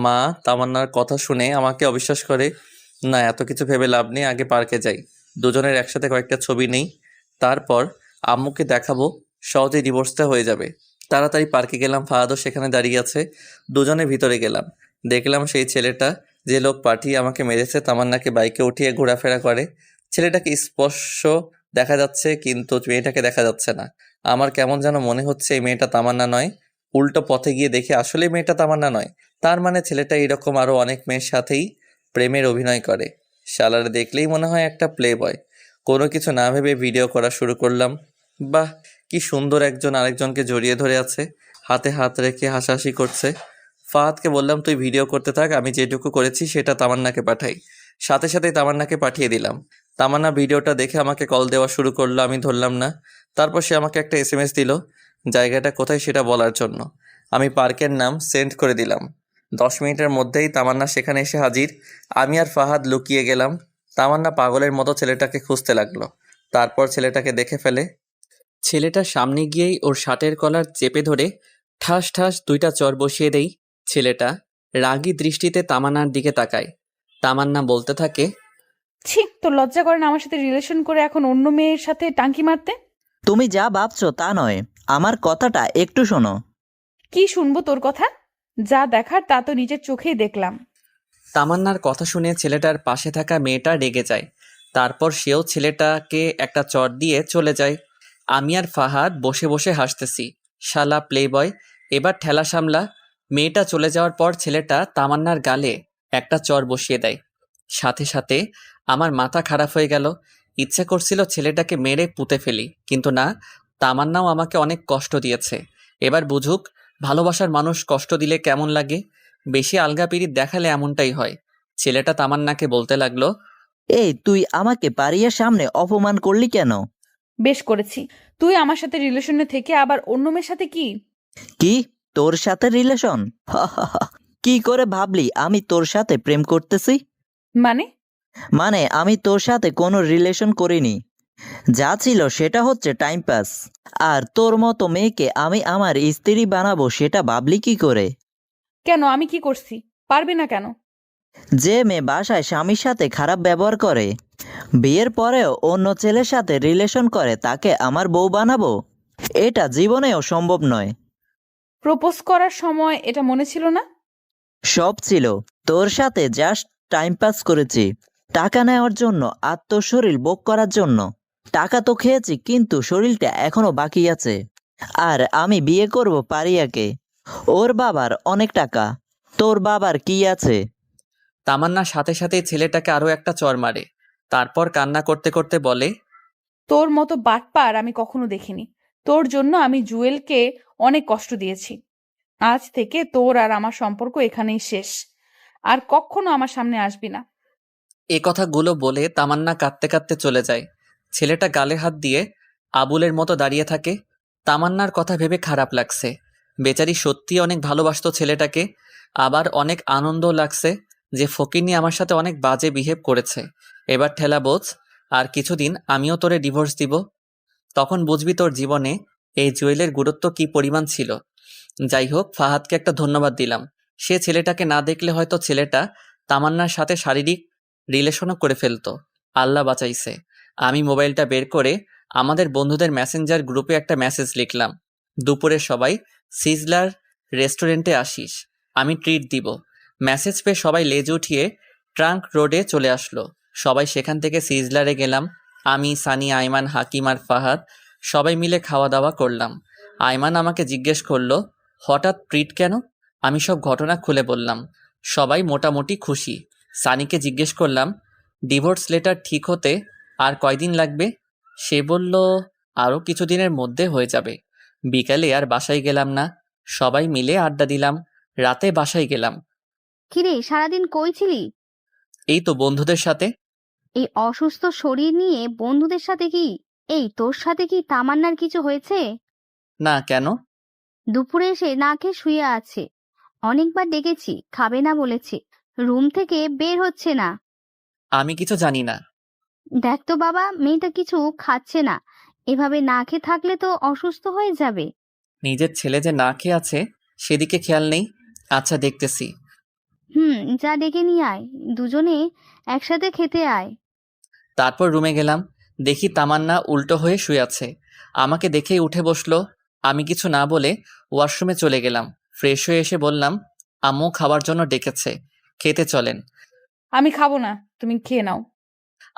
মা তামান্নার কথা শুনে আমাকে অবিশ্বাস করে। না, এত কিছু ভেবে লাভ নেই, আগে পার্কে যাই, দুজনের একসাথে কয়েকটা ছবি নেই, তারপর আম্মুকে দেখাবো, সহজেই ডিভোর্সটা হয়ে যাবে। তাড়াতাড়ি পার্কে গেলাম, ফাহাদও সেখানে দাঁড়িয়ে আছে। দুজনে ভিতরে গেলাম, দেখলাম সেই ছেলেটা যে লোক পাঠিয়ে আমাকে মেরেছে তামান্নাকে বাইকে উঠিয়ে ঘোরাফেরা করে। ছেলেটাকে স্পর্শ দেখা যাচ্ছে কিন্তু মেয়েটাকে দেখা যাচ্ছে না। আমার কেমন যেন মনে হচ্ছে এই মেয়েটা তামান্না নয়। উল্টো পথে গিয়ে দেখি আসলে মেয়েটা তামান্না নয়। তার মানে ছেলেটা এরকম আরও অনেক মেয়ের সাথেই প্রেমের অভিনয় করে। শালারে দেখলেই মনে হয় একটা প্লে বয়। কোনো কিছু না ভেবে ভিডিও করা শুরু করলাম। বাহ, কি সুন্দর একজন আরেকজনকে জড়িয়ে ধরে আছে, হাতে হাত রেখে হাসাহাসি করছে। ফাহাদকে বললাম তুই ভিডিও করতে থাক, আমি যেটুকু করেছি সেটা তামান্নাকে পাঠাই। সাথে সাথেই তামান্নাকে পাঠিয়ে দিলাম। তামান্না ভিডিওটা দেখে আমাকে কল দেওয়া শুরু করলো, আমি ধরলাম না। তারপর সে আমাকে একটা SMS দিল জায়গাটা কোথায় সেটা বলার জন্য। আমি পার্কের নাম সেন্ড করে দিলাম। 10 মিনিটের মধ্যেই তামান্না সেখানে এসে হাজির। আমি আর ফাহাদ লুকিয়ে গেলাম। তামান্না পাগলের মতো ছেলেটাকে খুঁজতে লাগলো। তারপর ছেলেটাকে দেখে ফেলে। ছেলেটার সামনে গিয়েই ওর শার্টের কলার চেপে ধরে ঠাস ঠাস 2টা চড় বসিয়ে দেই। ছেলেটা রাগী দৃষ্টিতে তামান্নার দিকে তাকায়। তামান্না বলতে থাকে, ছি, তোর লজ্জা করে না আমার সাথে রিলেশন করে এখন অন্য মেয়ের সাথে টাঙ্কি মারতে? তুমি যা ভাবছো তা নয়, আমার কথাটা একটু শোনো। কি শুনবো তোর কথা? যা দেখার তা তো নিজের চোখেই দেখলাম। তামান্নার কথা শুনে ছেলেটার পাশে থাকা মেয়েটা রেগে যায়। তারপর সেও ছেলেটাকে একটা চড় দিয়ে চলে যায়। আমি আর ফাহাদ বসে বসে হাসতেছি। শালা প্লে বয়, এবার ঠেলা সামলা। মেয়েটা চলে যাওয়ার পর ছেলেটা তামান্নার গালে একটা চড় বসিয়ে দেয়। সাথে সাথে আমার মাথা খারাপ হয়ে গেল। ইচ্ছে করছিল ছেলেটাকে মেরে পুঁতে ফেলি, কিন্তু না, তামান্নাও আমাকে অনেক কষ্ট দিয়েছে। এবার বুঝুক ভালোবাসার মানুষ কষ্ট দিলে কেমন লাগে। বেশি আলগা পিরিত দেখালে এমনটাই হয়। ছেলেটা তামান্নাকে বলতে লাগলো, এই তুই আমাকে পারিয়ার সামনে অপমান করলি কেন? বেশ করেছি। তুই আমার সাথে রিলেশনে থেকে আবার অন্য মেয়ের সাথে কি? কি, তোর সাথে রিলেশন? কি করে ভাবলি আমি তোর সাথে প্রেম করতেছি? মানে আমি তোর সাথে কোনো রিলেশন করিনি। যা ছিল সেটা হচ্ছে টাইম পাস। আর তোর মতো মেয়েকে আমি আমার স্ত্রী বানাবো সেটা ভাবলি কি করে? কেন, আমি কি করছি? পারবি না কেন? যে মেয়ে বাসায় স্বামীর সাথে খারাপ ব্যবহার করে, বিয়ের পরেও অন্য ছেলের সাথে রিলেশন করে, তাকে আমার বউ বানাবো? এটা জীবনেও সম্ভব নয়। প্রপোজ করার সময় এটা মনে ছিল না? সব ছিল। তোর সাথে জাস্ট টাইম পাস করেছি, টাকা নেওয়ার জন্য, আত্মশরীর ভোগ করার জন্য। টাকা তো খেয়েছি, কিন্তু শরীরটা এখনো বাকি আছে। আর আমি বিয়ে করব পারিয়াকে। ওর বাবার অনেক টাকা, তোর বাবার কি আছে? তামান্না সাথে সাথে ছেলেটাকে আরো একটা চড় মারে। তারপর কান্না করতে করতে বলে, তোর মতো বাটপার আমি কখনো দেখিনি। তোর জন্য আমি জুয়েলকে অনেক কষ্ট দিয়েছি। আজ থেকে তোর আর আমার সম্পর্ক এখানেই শেষ। আর কখনো আমার সামনে আসবি না। এ কথাগুলো বলে তামান্না কাঁদতে কাঁদতে চলে যায়। ছেলেটা গালে হাত দিয়ে আবুলের মতো দাঁড়িয়ে থাকে। তামান্নার কথা ভেবে খারাপ লাগছে। বেচারি সত্যি অনেক ভালোবাসতো ছেলেটাকে। আবার অনেক আনন্দও লাগছে যে ফকিন্নি আমার সাথে অনেক বাজে বিহেভ করেছে। এবার ঠেলা বোঝ, আর কিছুদিন আমিও তোরে ডিভোর্স দিব। তখন বুঝবি তোর জীবনে এই জুয়েলের গুরুত্ব কি পরিমাণ ছিল। যাই হোক, ফাহাদকে একটা ধন্যবাদ দিলাম। সে ছেলেটাকে না দেখলে হয়তো ছেলেটা তামান্নার সাথে শারীরিক রিলেশনও করে ফেলতো। আল্লাহ বাঁচাইছে। আমি মোবাইলটা বের করে আমাদের বন্ধুদের মেসেঞ্জার গ্রুপে একটা মেসেজ লিখলাম, দুপুরে সবাই সিজলার রেস্টুরেন্টে আসিস, আমি ট্রিট দিব। মেসেজ পেয়ে সবাই লেজ উঠিয়ে ট্রাঙ্ক রোডে চলে আসলো। সবাই সেখান থেকে সিজলারে গেলাম। আমি, সানি, আয়মান, হাকিম আর ফাহাদ সবাই মিলে খাওয়া দাওয়া করলাম। আয়মান আমাকে জিজ্ঞেস করলো, হঠাৎ ট্রিট কেন? আমি সব ঘটনা খুলে বললাম। সবাই মোটামুটি খুশি। সানিকে জিজ্ঞেস করলাম, ডিভোর্স লেটার ঠিক হতে আর কয়দিন লাগবে? সে বলল, আরও কিছুদিনের মধ্যে হয়ে যাবে। বিকালে আর বাসায় গেলাম না, সবাই মিলে আড্ডা দিলাম। রাতে বাসায় গেলাম। কিরে, সারাদিন কই ছিলি? এই তো বন্ধুদের সাথে। এই অসুস্থ শরীর নিয়ে বন্ধুদের সাথে কি? এই তোর সাথে কি তামান্নার কিছু হয়েছে? না, কেন? দুপুরে এসে না খেয়ে শুয়ে আছে। অনেকবার ডেকেছি, খাবে না বলেছে, রুম থেকে বের হচ্ছে না। আমি কিছু জানি না। দেখ তো বাবা, মেয়েটা কিছু খাচ্ছে না। এভাবে না খেয়ে থাকলে তো অসুস্থ হয়ে যাবে। নিজের ছেলে যে না খেয়ে আছে সেদিকে খেয়াল নেই। আচ্ছা, দেখতেছি। যা ডেকে নিয়ে আয়, দুজনে একসাথে খেতে আয়। তারপর রুমে গেলাম, দেখি তামান্না উল্টো হয়ে শুয়ে আছে। আমাকে দেখেই উঠে বসলো। আমি কিছু না বলে ওয়াশরুমে চলে গেলাম। ফ্রেশ হয়ে এসে বললাম, আম্মু খাবার জন্য ডেকেছে, খেতে চলেন। আমি খাবো না, তুমি খেয়ে নাও।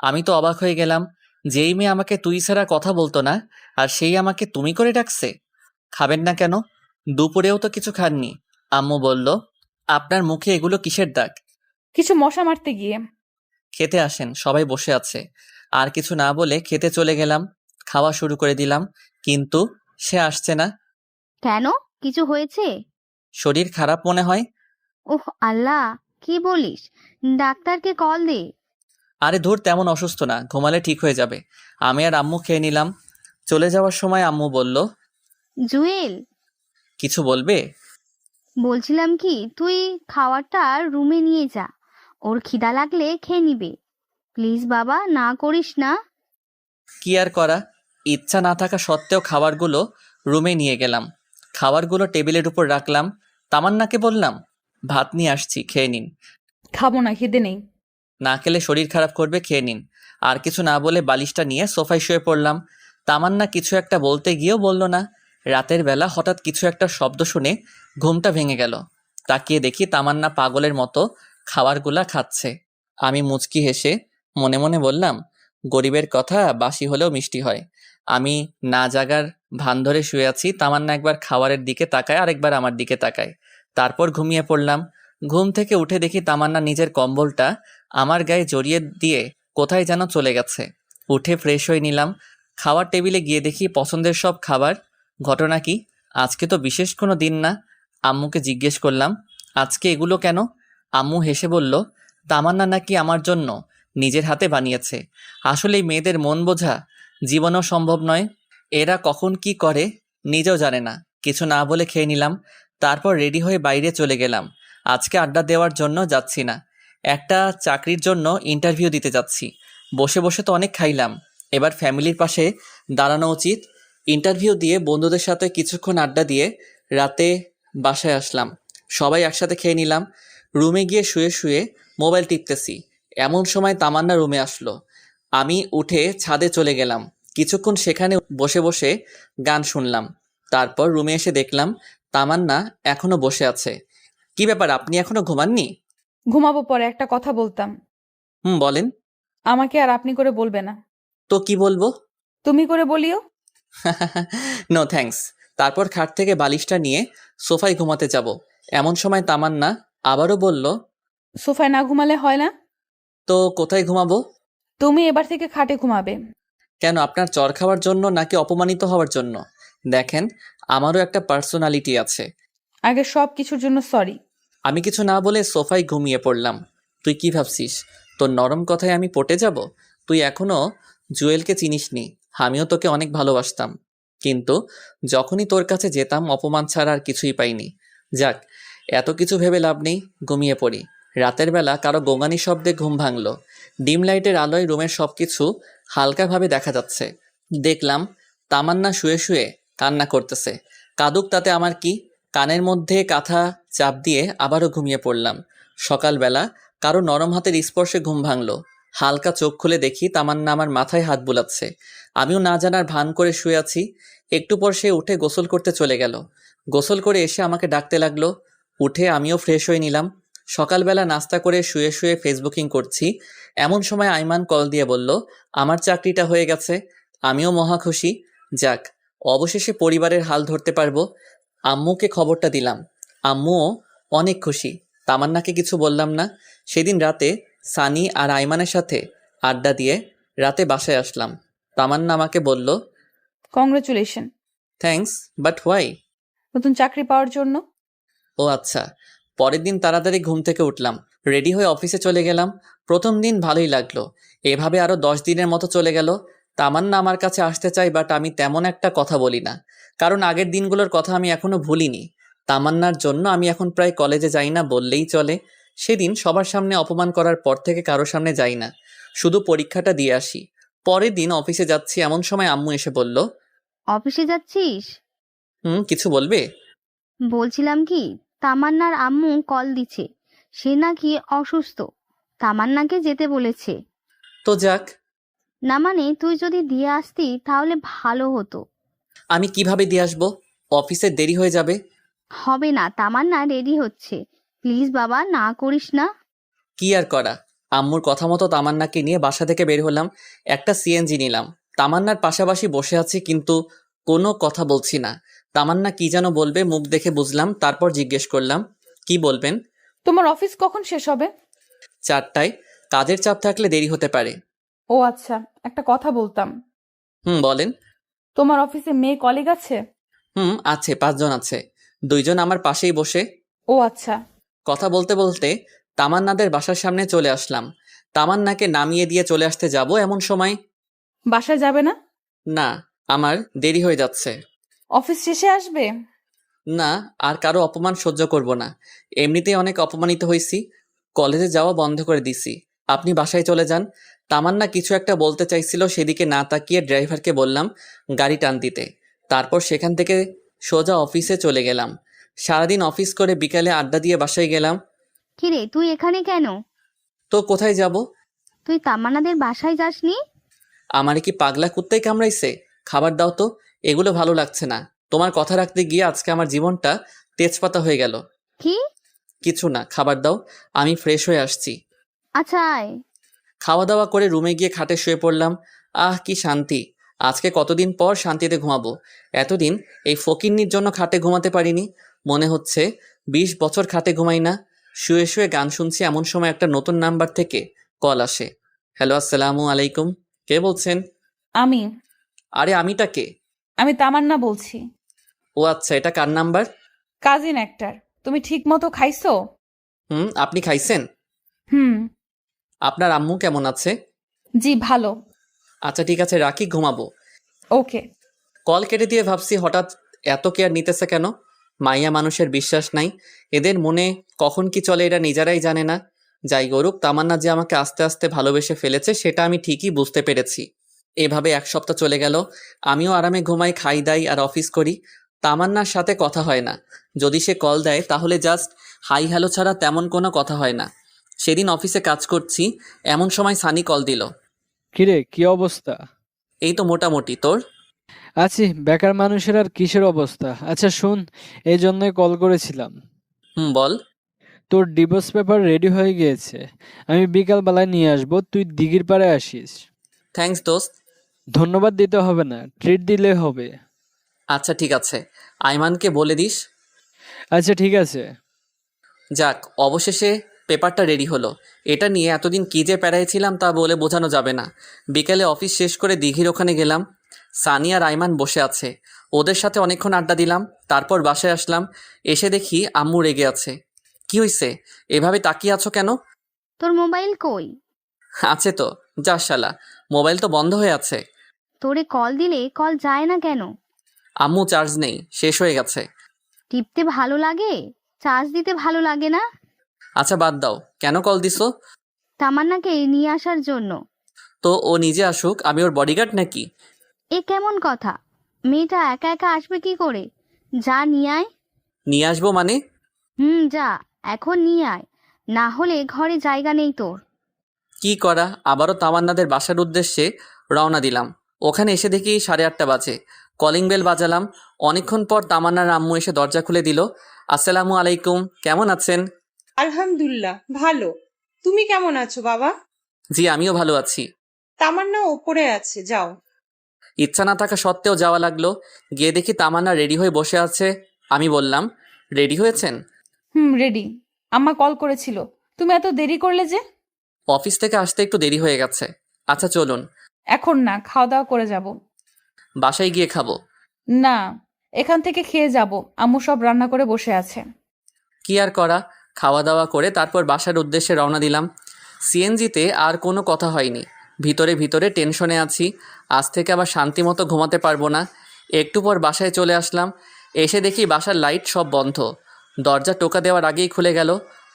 আমি তো অবাক হয়ে গেলাম, যেই মেয়ে আমাকে তুই ছাড়া কথা বলতো না, আর সেই আমাকে তুমি করে ডাকছে। খাবেন না কেন? দুপুরেও তো কিছু খাননি। আম্মু বলল, আপনার মুখে এগুলো কিসের দাগ? কিছু মশা মারতে গিয়ে। খেতে আসেন, সবাই বসে আছে। আর কিছু না বলে খেতে চলে গেলাম। খাওয়া শুরু করে দিলাম, কিন্তু সে আসছে না। কেন, কিছু হয়েছে? শরীর খারাপ মনে হয়। ওহ আল্লাহ, কি বলিস? ডাক্তারকে কল দে। আরে ধুর, তেমন অসুস্থ না, ঘুমালে ঠিক হয়ে যাবে। আমি আর আম্মু খেয়ে নিলাম। চলে যাওয়ার সময় আম্মু বলল, জুয়েল, কিছু বলবে? বলছিলাম কি, তুই খাবারটা রুমে নিয়ে যা, ওর খিদা লাগলে খেয়ে নিবে। প্লিজ বাবা, না করিস না। কি আর করা, ইচ্ছা না থাকা সত্ত্বেও খাবারগুলো রুমে নিয়ে গেলাম। খাবারগুলো টেবিলের উপর রাখলাম। তামান্নাকে বললাম, ভাত নিয়ে আসছি, খেয়ে নিন। খাবো না, খিদে নেই। না খেলে শরীর খারাপ করবে, খেয়ে নিন। আর কিছু না বলে বালিশটা নিয়ে সোফায় শুয়ে পড়লাম। তামান্না কিছু একটা বলতে গিয়েও বলল না। রাতের বেলা হঠাৎ কিছু একটা শব্দ শুনে ঘুমটা ভেঙে গেল। তাকিয়ে দেখি তামান্না পাগলের মতো খাবারগুলা খাচ্ছে। আমি মুচকি হেসে মনে মনে বললাম, গরিবের কথা বাসি হলেও মিষ্টি হয়। আমি না জাগার ভান ধরে শুয়ে আছি, তামান্না একবার খাবারের দিকে তাকায়, আরেকবার আমার দিকে তাকায়। তারপর ঘুমিয়ে পড়লাম। ঘুম থেকে উঠে দেখি তামান্না নিজের কম্বলটা আমার গায়ে জড়িয়ে দিয়ে কোথায় যেন চলে গেছে। উঠে ফ্রেশ হয়ে নিলাম। খাওয়ার টেবিলে গিয়ে দেখি পছন্দের সব খাবার। ঘটনা কি? আজকে তো বিশেষ কোনো দিন না। আম্মুকে জিজ্ঞেস করলাম, আজকে এগুলো কেন? আম্মু হেসে বলল, তামান্না নাকি আমার জন্য নিজের হাতে বানিয়েছে। আসলেই মেয়েদের মন বোঝা জীবনেও সম্ভব নয়। এরা কখন কি করে নিজেও জানে না। কিছু না বলে খেয়ে নিলাম। তারপর রেডি হয়ে বাইরে চলে গেলাম। আজকে আড্ডা দেওয়ার জন্য যাচ্ছি না, একটা চাকরির জন্য ইন্টারভিউ দিতে যাচ্ছি। বসে বসে তো অনেক খাইলাম, এবার ফ্যামিলির পাশে দাঁড়ানো উচিত। ইন্টারভিউ দিয়ে বন্ধুদের সাথে কিছুক্ষণ আড্ডা দিয়ে রাতে বাসায় আসলাম। সবাই একসাথে খেয়ে নিলাম। রুমে গিয়ে শুয়ে শুয়ে মোবাইল টিপতেছি, এমন সময় তামান্না রুমে আসলো। আমি উঠে ছাদে চলে গেলাম। কিছুক্ষণ সেখানে বসে বসে গান শুনলাম। তারপর রুমে এসে দেখলাম তামান্না এখনো বসে আছে। কি ব্যাপার, আপনি এখনো ঘুমাননি? ঘুমাবো, পরে একটা কথা বলতাম। বলেন। আমাকে আর আপনি করে বলবে না, তো কি বলবো? তুমি করে বলিও। No thanks. তারপর খাট থেকে বালিশটা নিয়ে সোফায় ঘুমাতে যাব। এমন সময় তামান্না আবারও বলল, সোফায় না ঘুমালে হয় না? তো কোথায় ঘুমাবো? তুমি এবার থেকে খাটে ঘুমাবে। কেন, আপনার চর খাওয়ার জন্য নাকি অপমানিত হওয়ার জন্য? দেখেন, আমারও একটা পার্সোনালিটি আছে। আগে সব কিছুর জন্য সরি। আমি কিছু না বলে সোফায় ঘুমিয়ে পড়লাম। তুই কি ভাবছিস তোর নরম কথায় আমি পটে যাব? তুই এখনো জুয়েলকে চিনিসনি। আমিও তোকে অনেক ভালোবাসতাম, কিন্তু যখনই তোর কাছে যেতাম অপমান ছাড়া আর কিছুই পাইনি। যাক, এত কিছু ভেবে লাভ নেই, ঘুমিয়ে পড়ি। রাতের বেলা কারো গোঙানি শব্দে ঘুম ভাঙলো। ডিম লাইটের আলোয় রুমের সবকিছু হালকাভাবে দেখা যাচ্ছে। দেখলাম তামান্না শুয়ে শুয়ে কান্না করতেছে। কাঁদুক, তাতে আমার কি? কানের মধ্যে কাঁথা চাপ দিয়ে আবারও ঘুমিয়ে পড়লাম। সকালবেলা কারো নরম হাতের স্পর্শে ঘুম ভাঙলো। হালকা চোখ খুলে দেখি তামান্না আমার মাথায় হাত বুলাচ্ছে। আমিও না জানার ভান করে শুয়ে আছি। একটু পর সে উঠে গোসল করতে চলে গেল। গোসল করে এসে আমাকে ডাকতে লাগলো। উঠে আমিও ফ্রেশ হয়ে নিলাম। সকালবেলা নাস্তা করে শুয়ে শুয়ে ফেসবুকিং করছি, এমন সময় আইমান কল দিয়ে বলল আমার চাকরিটা হয়ে গেছে। আমিও মহা খুশি। যাক, অবশেষে পরিবারের হাল ধরতে পারবো। আম্মুকে খবরটা দিলাম, আম্মুও অনেক খুশি। তামান্নাকে কিছু বললাম না। সেদিন রাতে সানি আর আইমানের সাথে আড্ডা দিয়ে রাতে বাসায় আসলাম। তামান্না আমাকে বলল কংগ্রেচুলেশন। Thanks, but why? নতুন চাকরি পাওয়ার জন্য। ও আচ্ছা। পরের দিন তাড়াতাড়ি ঘুম থেকে উঠলাম, রেডি হয়ে অফিসে চলে গেলাম। প্রথম দিন ভালোই লাগলো, এভাবে আরো 10 দিনের মতো চলে গেল। তামান্না আমার কাছে আসতে চাই, বাট আমি তেমন একটা কথা বলি না, কারণ আগের দিনগুলোর কথা আমি এখনো ভুলিনি। তামান্নার জন্য আমি এখন প্রায় কলেজে যাই না বললেই চলে। সেদিন সবার সামনে অপমান করার পর থেকে কারো সামনে যাই না, শুধু পরীক্ষাটা দিয়ে আসি। পরের দিন অফিসে যাচ্ছি, এমন সময় আম্মু এসে বলল, অফিসে যাচ্ছিস? কিছু বলবে? বলছিলাম কি, তামান্নার আম্মু কল দিছে, সে নাকি অসুস্থ, তামান্নাকে যেতে বলেছে। তো যাক। না মানে তুই যদি দিয়ে আসতি তাহলে ভালো হতো। আমি কিভাবে দিয়ে আসবো? অফিসে দেরি হয়ে যাবে। হবে না, তামান্না রেডি হচ্ছে, প্লিজ বাবা না করিস না। কি আর করা, আম্মুর কথা মতো তামান্নাকে নিয়ে বাসা থেকে বের হলাম। একটা সিএনজি নিলাম, তামান্নার পাশাপাশি বসে আছি, কিন্তু কোনো কথা বলছি না। তামান্না কি যেন বলবে, মুখ দেখে বুঝলাম। তারপর জিজ্ঞেস করলাম, কি বলবেন? তোমার অফিস কখন শেষ হবে? 4টায়। কাজের চাপ থাকলে দেরি হতে পারে। ও আচ্ছা, একটা কথা বলতাম। বলেন। তোমার অফিসে মেয়ে কলিগ আছে? আছে, 5 জন আছে। 2 জন আমার পাশেই বসে। ও আচ্ছা। কথা বলতে বলতে তামান্নাদের বাসার সামনে চলে আসলাম। তামান্নাকে নামিয়ে দিয়ে চলে আসতে যাব, এমন সময় বাসায় যাবে না? না, আমার দেরি হয়ে যাচ্ছে। অফিস শেষে আসবে? না, আর কারো অপমান সহ্য করব না। এমনিতেই অনেক অপমানিত হয়েছি, কলেজে যাওয়া বন্ধ করে দিছি। আপনি বাসায় চলে যান। তামান্না কিছু একটা বলতে চাইছিল, সেদিকে না তাকিয়ে ড্রাইভারকে বললাম গাড়ি টান দিতে। তারপর সেখান থেকে সোজা অফিসে চলে গেলাম। সারাদিন অফিস করে বিকালে আড্ডা দিয়ে বাসায় গেলাম। কিরে তুই এখানে কেন? তো কোথায় যাব? তুই তামান্নাদের বাসায় যাসনি? আমারে কি পাগলা কুত্তাই কামড়াইছে? খাবার দাও তো, এগুলো ভালো লাগছে না। তোমার কথা রাখতে গিয়ে আজকে আমার জীবনটা তেজপাতা হয়ে গেল। কি? কিছু না, খাবার দাও, আমি ফ্রেশ হয়ে আসছি। আচ্ছা আয়। খাওয়া দাওয়া করে রুমে গিয়ে খাটে শুয়ে পড়লাম। আহ কি শান্তি! আজকে কতদিন পর শান্তিতে ঘুমাবো। এতদিন এই ফকিন্নির জন্য খাটে ঘুমাতে পারিনি। মনে হচ্ছে 20 বছর খাটে ঘুমাই না। শুয়ে শুয়ে গান শুনছি, এমন সময় একটা নতুন নাম্বার থেকে কল আসে। হ্যালো, আসসালামু আলাইকুম। কে বলছেন? আমি আরে আমিটা কে? আমি তামান্না বলছি। ও আচ্ছা, এটা কার নাম্বার? কাজিন একটার। তুমি ঠিক মতো খাইছো? আপনি খাইছেন? হুম। আপনার আম্মু কেমন আছে? জি ভালো। আচ্ছা ঠিক আছে, রাখি, ঘুমাবো। ওকে। কল কেটে দিয়ে ভাবছি হঠাৎ এত কেয়ার নিতেছে কেন। মাইয়া মানুষের বিশ্বাস নাই, এদের মনে কখন কি চলে এরা নিজেরাই জানে না। যাই করুক, তামান্না যে আমাকে আস্তে আস্তে ভালোবেসে ফেলেছে সেটা আমি ঠিকই বুঝতে পেরেছি। এভাবে 1 সপ্তাহ চলে গেল। আমিও আরামে ঘুমাই, খাই দাই আর অফিস করি। তামান্নার সাথে কথা হয় না। যদি সে কল দেয় তাহলে জাস্ট হাই হ্যালো ছাড়া তেমন কোনো কথা হয় না। সেদিন অফিসে কাজ করছি, এমন সময় সানি কল দিল। কিরে, কি অবস্থা? এই তো মোটামুটি, তোর? আছি, বেকার মানুষের আর কিসের অবস্থা। আচ্ছা শোন, এই জন্যই কল করেছিলাম। বল। তোর ডিভোর্স পেপার রেডি হয়ে গিয়েছে, আমি বিকাল বেলায় নিয়ে আসবো, তুই দিঘির পাড়ে আসিস। থ্যাঙ্কস দোস্ত। ধন্যবাদ দিতে হবে না, ট্রিট দিলে হবে। আচ্ছা ঠিক আছে, আইমানকে বলে দিস। আচ্ছা ঠিক আছে। যাক, অবশেষে পেপারটা রেডি হলো। এটা নিয়ে এতদিন কী যে প্যারাইছিলাম তা বলে বোঝানো যাবে না। বিকেলে অফিস শেষ করে দিঘির ওখানে গেলাম। সানি আর আইমান বসে আছে, ওদের সাথে অনেকক্ষণ আড্ডা দিলাম। তারপর বাসায় আসলাম, এসে দেখি আম্মু রেগে আছে। কি হইছে, এভাবে তাকিয়ে আছো কেন? তোর মোবাইল কই? আছে তো। যা শালা, মোবাইল তো বন্ধ হয়ে আছে। তোরে কল দিলে কল যায় না কেন? আম্মু চার্জ নেই, শেষ হয়ে গেছে। টিপতে ভালো লাগে, চার্জ দিতে ভালো লাগে না? আচ্ছা বাদ দাও, কেন কল দিছো? তামান্নাকে নিয়ে আসার জন্য। তো ও নিজে আসুক, আমি ওর বডিগার্ড নাকি? এ কেমন কথা? মেয়েটা একা একা আসবে কি করে? যা নিয়ে আয়। নিয়ে আসবো মানে? যা, এখন নিয়ে আয়, না হলে ঘরে জায়গা নেই তোর। কি করা, আবারও তামান্নাদের বাসার উদ্দেশ্যে রওনা দিলাম। ওখানে এসে দেখি 8:30 বাজে। কলিং বেল বাজালাম। অনেকক্ষণ পর তামান্নার আম্মু এসে দরজা খুলে দিল। আসসালামু আলাইকুম, কেমন আছেন? আলহামদুলিল্লাহ ভালো। তুমি কেমন আছো বাবা? জি আমিও ভালো আছি। তামান্না ওপরে আছে, যাও। ইচ্ছা না থাকা সত্ত্বেও যাওয়া লাগলো। গিয়ে দেখি তামান্না রেডি হয়ে বসে আছে। আমি বললাম, রেডি হয়েছেন? রেডি। আম্মা কল করেছিল। তুমি এত দেরি করলে যে? অফিস থেকে আসতে একটু দেরি হয়ে গেছে। আচ্ছা চলুন। এখন না, খাওয়া দাওয়া করে যাব। বাসায় গিয়ে খাবো। না, এখান থেকে খেয়ে যাব। আম্মু সব রান্না করে বসে আছে। কি আর করা, খাওয়া দাওয়া করে তারপর বাসার উদ্দেশ্যে রওনা দিলাম। সিএনজিতে আর কোনো কথা হয়নি। ভিতরে ভিতরে টেনশনে আছি, আজ থেকে আবার শান্তি মতো ঘুমাতে পারবো না। একটু পর বাসায় চলে আসলাম। এসে দেখি বাসার লাইট সব বন্ধ। দরজা টোকা দেওয়ার আগেই খুলে গেল।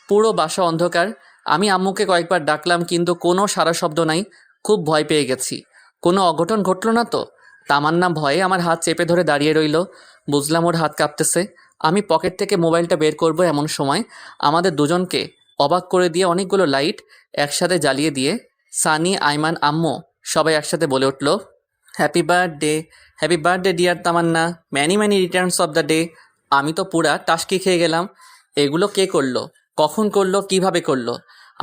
পুরো বাসা অন্ধকার। আমি আম্মুকে কয়েকবার ডাকলাম কিন্তু কোনো সাড়া শব্দ নাই। খুব ভয় পেয়ে গেছি। কোনো অঘটন ঘটল না তো? তামান্না ভয়ে আমার হাত চেপে ধরে দাঁড়িয়ে রইল। বুঝলাম ওর হাত কাঁপতেছে। আমি পকেট থেকে মোবাইলটা বের করব এমন সময় আমাদের দুজনকে অবাক করে দিয়ে অনেকগুলো লাইট একসাথে জ্বালিয়ে দিয়ে সানি, আইমান, আম্মু সবাই একসাথে বলে উঠল, happy birthday dear Tamanna, many many returns of the day. আমি তো পুরা টাসকি খেয়ে গেলাম। এগুলো কে করলো, কখন করলো, কিভাবে করলো?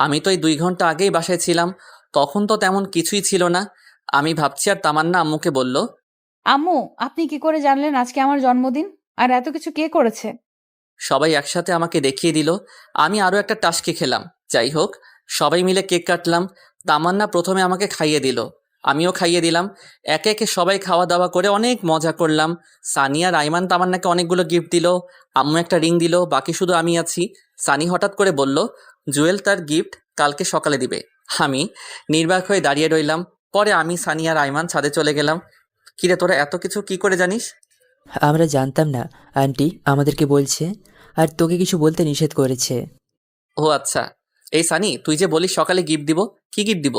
আমি তো এই 2 ঘন্টা আগেই বাসায় ছিলাম, তখন তো তেমন কিছুই ছিল না। আমি ভাবছি আর তামান্না আম্মুকে বলল, আম্মু, আপনি কি করে জানলেন আজকে আমার জন্মদিন? আর এত কিছু কে করেছে? সবাই একসাথে আমাকে দেখিয়ে দিল। আমি আরও একটা টাসকি খেলাম। যাই হোক, সবাই মিলে কেক কাটলাম। তামান্না প্রথমে আমাকে খাইয়ে দিল, আমিও খাইয়ে দিলাম। একে একে সবাই খাওয়া দাওয়া করে অনেক মজা করলাম। সানিয়া, রাইমান তামান্নাকে অনেকগুলো গিফট দিল। আম্মু একটা রিং দিল, বাকি শুধু আমি আছি। সানি হঠাৎ করে বলল, জুয়েল তার গিফট কালকে সকালে দিবে। আমি নির্বাক হয়ে দাঁড়িয়ে রইলাম। পরে আমি, সানিয়া, রাইমান ছাদে চলে গেলাম। কিরে তোরা এত কিছু কি করে জানিস? আমরা জানতাম না, আন্টি আমাদেরকে বলছে, আর তোকে কিছু বলতে নিষেধ করেছে। ও আচ্ছা। এই সানি, তুই যে বলিস সকালে গিফট দিব, কি গিফট দিব?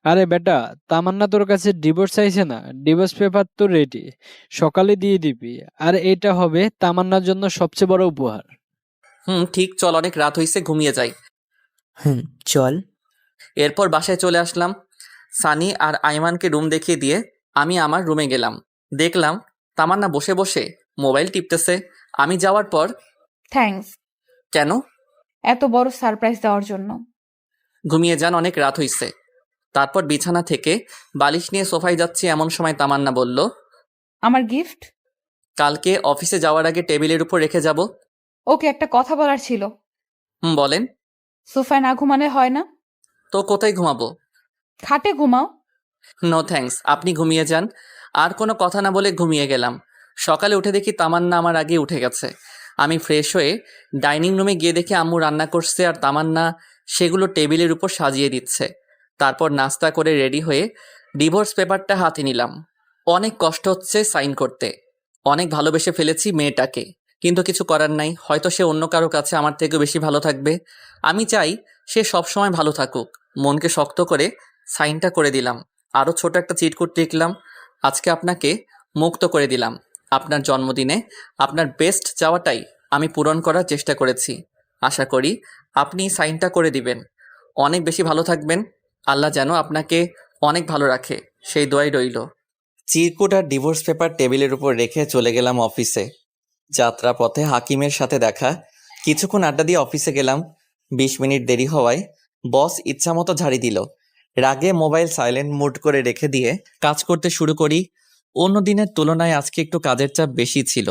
আরে বেটা, তামান্না তোর কাছে ডিভোর্স চাইছে না? ডিভোর্স পেপার তো রেডি, সকালে দিয়ে দিবি। আর এটা হবে তামান্নার জন্য সবচেয়ে বড় উপহার। ঠিক, চল, অনেক রাত হইছে, ঘুমিয়ে যাই। চল। এরপর বাসায় চলে আসলাম। সানি আর আইমানকে রুম দেখিয়ে দিয়ে আমি আমার রুমে গেলাম। দেখলাম তামান্না বসে বসে মোবাইল টিপতেছে। আমি যাওয়ার পর, থ্যাঙ্কস কেন? এত বড় সারপ্রাইজ দেওয়ার জন্য। ঘুমিয়ে যান, অনেক রাত হইছে। তারপর বিছানা থেকে বালিশ নিয়ে সোফায় যাচ্ছি এমন সময় তামান্না বলল, আমার গিফট? কালকে অফিসে যাওয়ার আগে টেবিলের উপর রেখে যাব। ওকে, একটা কথা বলার ছিল। বলেন। সোফায় না ঘুমালে হয় না? তো কোথায় ঘুমাবো? খাটে ঘুমাও। নো থ্যাঙ্কস, আপনি ঘুমিয়ে যান। আর কোনো কথা না বলে ঘুমিয়ে গেলাম। সকালে উঠে দেখি তামান্না আমার আগে উঠে গেছে। আমি ফ্রেশ হয়ে ডাইনিং রুমে গিয়ে দেখি আম্মু রান্না করছে আর তামান্না সেগুলো টেবিলের উপর সাজিয়ে দিচ্ছে। তারপর নাস্তা করে রেডি হয়ে ডিভোর্স পেপারটা হাতে নিলাম। অনেক কষ্ট হচ্ছে সাইন করতে। অনেক ভালোবেসে ফেলেছি মেয়েটাকে, কিন্তু কিছু করার নাই। হয়তো সে অন্য কারো কাছে আমার থেকে বেশি ভালো থাকবে। আমি চাই সে সবসময় ভালো থাকুক। মনকে শক্ত করে সাইনটা করে দিলাম। আরও ছোট একটা চিটকুট লিখলাম, আজকে আপনাকে মুক্ত করে দিলাম। আপনার জন্মদিনে আপনার বেস্ট চাওয়াটাই আমি পূরণ করার চেষ্টা করেছি। আশা করি আপনি সাইনটা করে দিবেন। অনেক বেশি ভালো থাকবেন। আল্লাহ যেন আপনাকে অনেক ভালো রাখে, সেই দোয়াই রইল। চিরকুট আর ডিভোর্স পেপার টেবিলের উপর রেখে চলে গেলাম অফিসে। যাত্রাপথে হাকিমের সাথে দেখা। কিছুক্ষণ আড্ডা দিয়ে অফিসে গেলাম। 20 মিনিট দেরি হওয়ায় বস ইচ্ছামতো ঝাড়ি দিল। রাগে মোবাইল সাইলেন্ট মুড করে রেখে দিয়ে কাজ করতে শুরু করি। অন্য দিনের তুলনায় আজকে একটু কাজের চাপ বেশি ছিল,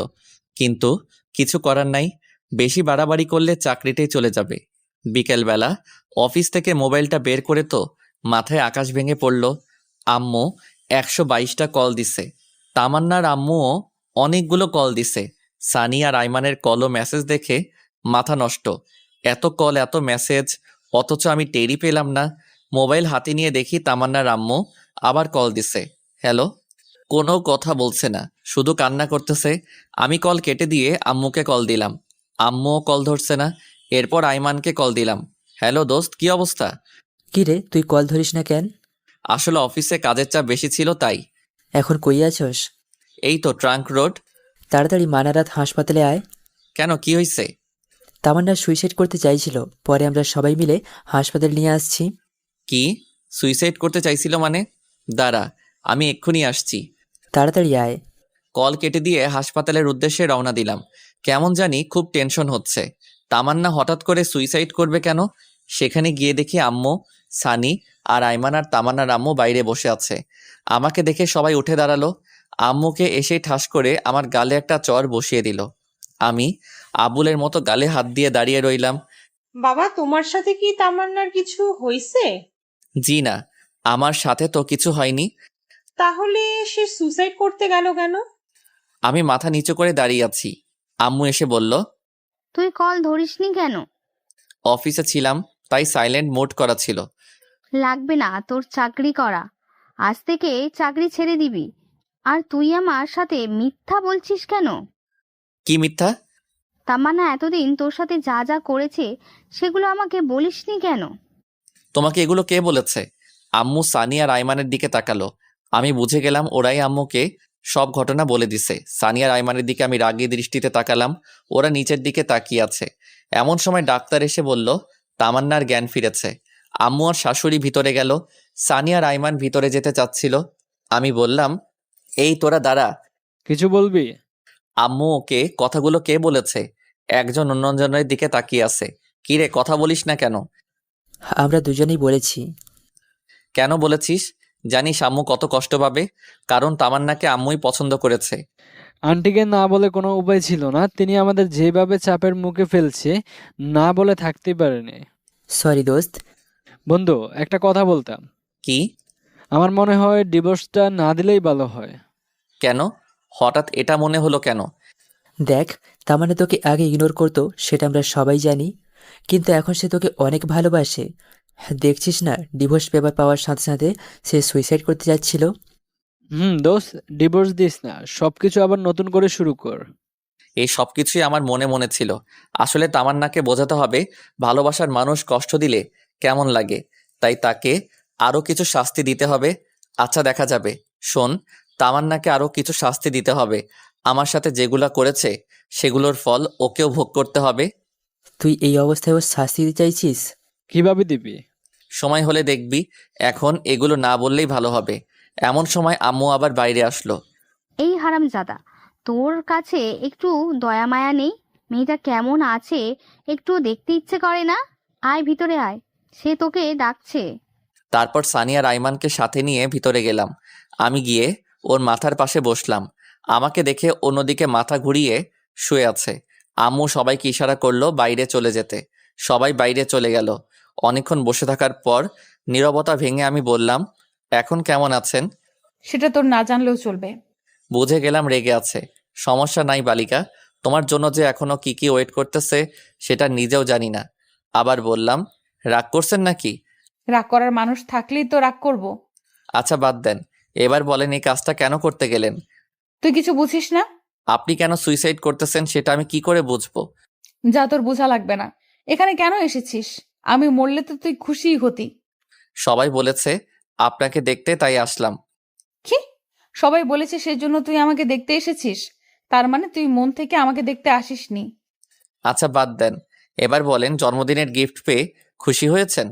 কিন্তু কিছু করার নাই। বেশি বাড়াবাড়ি করলে চাকরিটাই চলে যাবে। বিকেলবেলা অফিস থেকে মোবাইলটা বের করে তো মাথায় আকাশ ভেঙে পড়ল। আম্মু 122টা কল দিছে। তামান্নার আম্মুও অনেকগুলো কল দিছে। সানি আর আইমানের কল ও মেসেজ দেখে মাথা নষ্ট। এত কল, এত মেসেজ, অথচ আমি টেরই পেলাম না। মোবাইল হাতে নিয়ে দেখি তামান্নার আম্মু আবার কল দিছে। হ্যালো। কোনো কথা বলছে না, শুধু কান্না করতেছে। আমি কল কেটে দিয়ে আম্মুকে কল দিলাম। আম্মুও কল ধরছে না। এরপর আইমানকে কল দিলাম। হ্যালো দোস্ত, কি অবস্থা? কি রে, তুই কল ধরিস না কেন? আসলে অফিসে কাজের চাপ বেশি ছিল তাই। এখন কই আছস? এই তো ট্রাঙ্ক রোড। তাড়াতাড়ি মানারাত হাসপাতালে আয়। কেন, কি হয়েছে? তামান্না সুইসাইড করতে চাইছিল, পরে আমরা সবাই মিলে হাসপাতাল নিয়ে আসছি। কি? সুইসাইড করতে চাইছিল মানে? দাঁড়া, আমি এক্ষুনি আসছি। তাড়াতাড়ি আয়। কল কেটে দিয়ে হাসপাতালের উদ্দেশ্যে রওনা দিলাম। কেমন জানি খুব টেনশন হচ্ছে। তামান্না হঠাৎ করে সুইসাইড করবে কেন? সেখানে গিয়ে দেখি আম্মু, সানি আর আইমান আর তামান্নার আম্মু বাইরে বসে আছে। আমাকে দেখে সবাই উঠে দাঁড়ালো। আম্মুকে এসেই ঠাস করে আমার গালে একটা চর বসিয়ে দিল। আমি আবুলের মতো গালে হাত দিয়ে দাঁড়িয়ে রইলাম। বাবা, তোমার সাথে কি তামান্নার কিছু হয়েছে? জি না, আমার সাথে তো কিছু হয়নি। তাহলে সে সুসাইড করতে গেল কেন? আমি মাথা নিচু করে দাঁড়িয়ে আছি। আম্মু এসে বলল, তুই কল ধরিসনি কেন? অফিসে ছিলাম, তাই সাইলেন্ট মোড করা ছিল। লাগবে না তোর চাকরি করা, আজ থেকে চাকরি ছেড়ে দিবি। আর তুই আমার সাথে মিথ্যা বলছিস কেন? কি মিথ্যা? তামান্না এতদিন তোর সাথে যা যা করেছে সেগুলো আমাকে বলিসনি কেন? তোমাকে এগুলো কে বলেছে? আম্মু সানি আর আইমানের দিকে তাকালো। আমি বুঝে গেলাম ওরাই আম্মুকে সব ঘটনা বলে দিছে। সানি আর আইমানের দিকে আমি রাগী দৃষ্টিতে তাকালাম। ওরা নিচের দিকে তাকিয়ে আছে। এমন সময় ডাক্তার এসে বলল তামান্নার জ্ঞান ফিরেছে। আম্মু আর শাশুড়ি ভিতরে গেল। সানি আর আইমান ভিতরে যেতে চাচ্ছিল। আমি বললাম, এই তোরা দাঁড়া। কিছু বলবি? আম্মু ওকে কথাগুলো কে বলেছে? একজন অন্যজনের দিকে তাকিয়ে আছে। কিরে, কথা বলিস না কেন? আমরা দুজনেই বলেছি। কেন বলেছিস? জানিস আম্মু কত কষ্ট পাবে? কারণ তামান্নাকে আম্মুই পছন্দ করেছে। আন্টিকে না বলে কোনো উপায় ছিল না। তিনি আমাদের যেভাবে চাপের মুখে ফেলছে, না বলে থাকতেই পারেনি। সরি দোস্ত। বন্ধু, একটা কথা বলতাম। কি? আমার মনে হয় ডিভোর্সটা না দিলেই ভালো হয়। কেন? হঠাৎ এটা মনে হলো কেন? দেখ, তামান্না তোকে আগে ইগনোর করতো, সেটা আমরা সবাই জানি, কিন্তু এখন সে তোকে অনেক ভালোবাসে। দেখছিস না, ডিভোর্স পেপার পাওয়ার সাথে সাথে সে সুইসাইড করতে যাচ্ছিল। দোস্ত, ডিভোর্স দিস না, সবকিছু আবার নতুন করে শুরু কর। এই সব কিছুই আমার মনে মনে ছিল। আসলে তামান্নাকে বোঝাতে হবে ভালোবাসার মানুষ কষ্ট দিলে কেমন লাগে, তাই তাকে আরো কিছু শাস্তি দিতে হবে। আচ্ছা, দেখা যাবে। শোন, তামান্নাকে আরো কিছু শাস্তি দিতে হবে। আমার সাথে যেগুলা করেছে সেগুলোর ফল ওকেও ভোগ করতে হবে। তুই এই অবস্থায় ওর শাস্তি দিতে চাইছিস? কিভাবে দিবি? সময় হলে দেখবি। এখন এগুলো না বললেই ভালো হবে। এমন সময় আম্মু আবার বাইরে আসলো। এই হারামজাদা, তোর কাছে একটু দয়া মায়া নেই? মেয়েটা কেমন আছে একটু দেখতে ইচ্ছে করে না? আয় ভিতরে আয়, সে তোকে ডাকছে। তারপর সানি আর আইমানকে সাথে নিয়ে ভিতরে গেলাম। আমি গিয়ে ওর মাথার পাশে বসলাম। আমাকে দেখে অন্যদিকে মাথা ঘুরিয়ে শুয়ে আছে। আম্মু সবাইকে ইশারা করলো বাইরে চলে যেতে। সবাই বাইরে চলে গেল। অনেকক্ষণ বসে থাকার পর নীরবতা ভেঙে আমি বললাম, এখন কেমন আছেন? সেটা তোর না জানলেও চলবে। বুঝে গেলাম রেগে আছে। সমস্যা নাই বালিকা, তোমার জন্য যে এখনো কি কি ওয়েট করতেছে সেটা নিজেও জানি না। আবার বললাম, রাগ করছেন নাকি? রাগ করার মানুষ থাকলেই তো রাগ করব। আচ্ছা বাদ দেন, এবার বলেন এই কাজটা কেন করতে গেলেন? তুই কিছু বুঝিস না? আপনি কেন সুইসাইড করতেছেন সেটা আমি কি করে বুঝবো? যা, তোর বোঝা লাগবে না। এখানে কেন এসেছিস? আমি মরলে তো তুই খুশিই হতি। সবাই বলেছে আপনাকে দেখতে, তাই আসলাম। কি? সবাই বলেছে সেজন্য তুই আমাকে দেখতে এসেছিস? তার মানে তুই মন থেকে আমাকে দেখতে আসিসনি। আচ্ছা বাদ দেন, এবার বলেন জন্মদিনের গিফট পেয়ে খুশি হয়েছেন?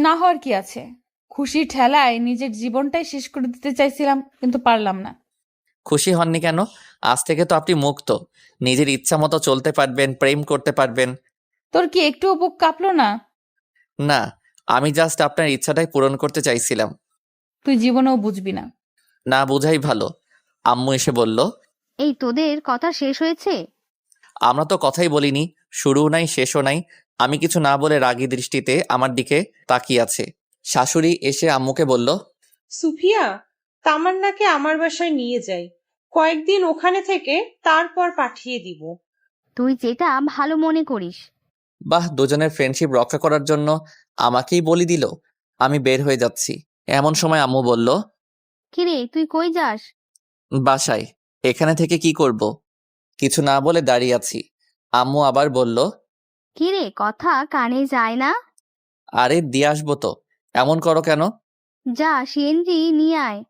না হওয়ার কি আছে? খুশির ঠেলায় নিজের জীবনটাই শেষ করে দিতে চাইছিলাম, কিন্তু পারলাম না। খুশি হননি কেন? আজ থেকে তো আপনি মুক্ত। নিজের ইচ্ছা মতো চলতে পারবেন, প্রেম করতে পারবেন। তোর কি একটুও বুক কাঁপলো না? না, আমি জাস্ট আপনার ইচ্ছাটাই পূরণ করতে চাইছিলাম। তুই জীবনেও বুঝবি না। না বুঝাই ভালো। আম্মু এসে বলল, এই তোদের কথা শেষ হয়েছে? আমরা তো কথাই বলিনি, শুরুও নাই শেষও নাই। আমি কিছু না বলে রাগী দৃষ্টিতে আমার দিকে তাকিয়ে আছে। শাশুড়ি এসে আম্মুকে বলল, সুফিয়া, তামান্নাকে আমার বাসায় নিয়ে যাই, কয়েকদিন ওখানে থেকে তারপর পাঠিয়ে দিব। তুই যেটা ভালো মনে করিস। বাহ, দুজনের ফ্রেন্ডশিপ রক্ষা করার জন্য আমাকেই বলি দিল। আমি বের হয়ে যাচ্ছি। এমন সময় আম্মু বলল, কিরে, তুই কই যাস? বাসায়। এখানে থেকে কি করব? কিছু না বলে দাঁড়িয়ে আছি। আম্মু আবার বলল, কিরে, কথা কানে যায় না? আরে দিয়ে আসবো তো, এমন করো কেন? যা সিএনজি নিয়ে আয়।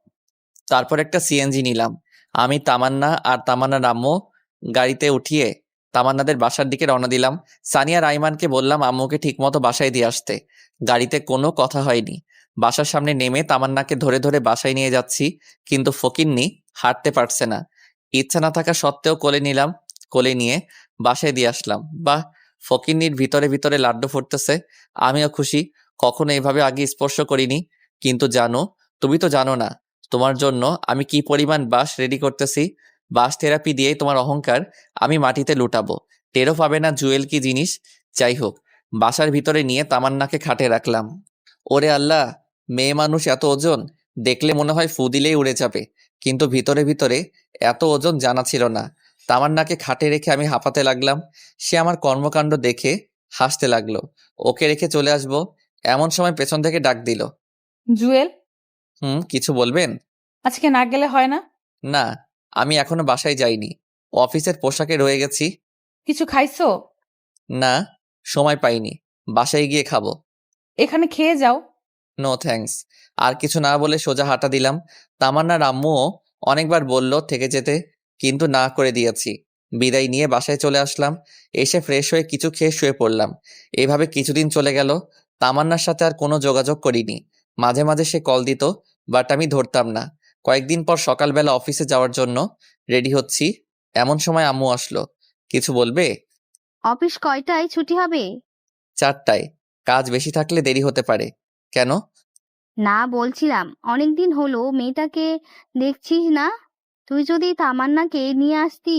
তারপর একটা সিএনজি নিলাম। আমি, তামান্না আর তামান্নার আম্মু গাড়িতে উঠিয়ে তামান্নাদের বাসার দিকে রওনা দিলাম। সানিয়া রাইমানকে বললাম আম্মুকে ঠিকমতো বাসায় দিয়ে আসতে। গাড়িতে কোনো কথা হয়নি। বাসার সামনে নেমে তামান্নাকে ধরে ধরে বাসায় নিয়ে যাচ্ছি, কিন্তু ফকিন্নি হাঁটতে পারছে না। ইচ্ছা না থাকা সত্ত্বেও কোলে নিলাম। কোলে নিয়ে বাসায় দিয়ে আসলাম। বাহ, ফকিন্নির ভিতরে ভিতরে লাড্ডু ফুটতেছে। আমিও খুশি, কখনো এভাবে আগে স্পর্শ করিনি। কিন্তু জানো, তুমি তো জানো না তোমার জন্য আমি কি পরিমাণ বাঁশ রেডি করতেছি। বাঁশ থেরাপি দিয়ে তোমার অহংকার আমি মাটিতে লুটাবো, টেরও পাবে না জুয়েল কি জিনিস। যাই হোক, বাসার ভিতরে নিয়ে তামান্নাকে খাটে রাখলাম। ওরে আল্লাহ, মেয়ে মানুষ এত ওজন, দেখলে মনে হয় ফু দিলেই উড়ে যাবে, কিন্তু ভিতরে ভিতরে এত ওজন জানা ছিল না। তামান্নাকে খাটে রেখে আমি হাঁপাতে লাগলাম। সে আমার কর্মকাণ্ড দেখে হাসতে লাগলো। ওকে রেখে চলে আসবো এমন সময় পেছন থেকে ডাক দিল। জুয়েল, কিছু বলবেন? আজকে না গেলে হয় না? না, আমি এখনো বাসায় যাইনি, অফিসের পোশাকে রয়ে গেছি। কিছু খাইছো? না, সময় পাইনি, বাসায় গিয়ে খাবো। এখানে খেয়ে যাও। No thanks. আর কিছু না বলে সোজা হাঁটা দিলাম। তামান্নার আম্মুও অনেকবার বলল থেকে যেতে, কিন্তু না করে দিয়েছি। বিদায় নিয়ে বাসায় চলে আসলাম। এসে ফ্রেশ হয়ে কিছু খেয়ে শুয়ে পড়লাম। এভাবে কিছুদিন চলে গেল। তামান্নার সাথে আর কোনো যোগাযোগ করিনি। মাঝে মাঝে সে কল দিত, বাট আমি ধরতাম না। কয়েকদিন পর সকালবেলা অফিসে যাওয়ার জন্য রেডি হচ্ছি, এমন সময় আম্মু আসলো। কিছু বলবে? অফিস কয়টায় ছুটি হবে? 4টায়। কাজ বেশি থাকলে দেরি হতে পারে। কেন? না, বলছিলাম অনেকদিন হলো মেয়েটাকে দেখছিস না, তুই যদি তামান্নাকে নিয়ে আসতি।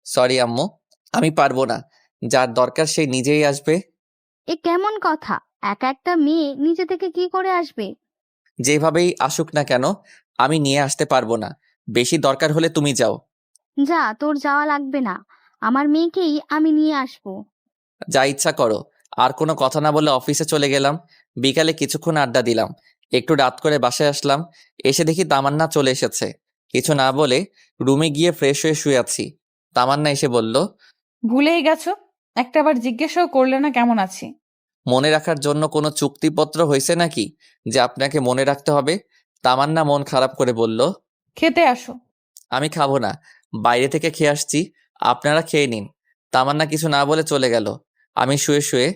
সরি আম্মু, আমি পারবো না। যার দরকার সে নিজেই আসবে। এ কেমন কথা? একা একটা মেয়ে নিজে থেকে কি করে আসবে? যেভাবেই আসুক না কেন, আমি নিয়ে আসতে পারবো না। বেশি দরকার হলে তুমি যাও। যা, তোর যাওয়া লাগবে না, আমার মেয়েকেই আমি নিয়ে আসবো। যা ইচ্ছা করো। আর কোনো কথা না বলে অফিসে চলে গেলাম। বিকালে কিছুক্ষণ আড্ডা দিলাম। একটু রাত করে বাসায় আসলাম। এসে দেখি তামান্না চলে এসেছে। কিছু না বলে রুমে গিয়ে ফ্রেশ হয়ে শুয়ে আছি। তামান্না এসে বলল, ভুলেই গেছো? একটাবার জিজ্ঞেসও করলে না কেমন আছি। মনে রাখার জন্য কোনো চুক্তিপত্র হয়েছে নাকি যে আপনাকে মনে রাখতে হবে? তামান্না মন খারাপ করে বলল, খেতে আসো। আমি খাবো না, বাইরে থেকে খেয়ে আসছি, আপনারা খেয়ে নিন। তামান্না কিছু না বলে চলে গেল। আমি শুয়ে শুয়ে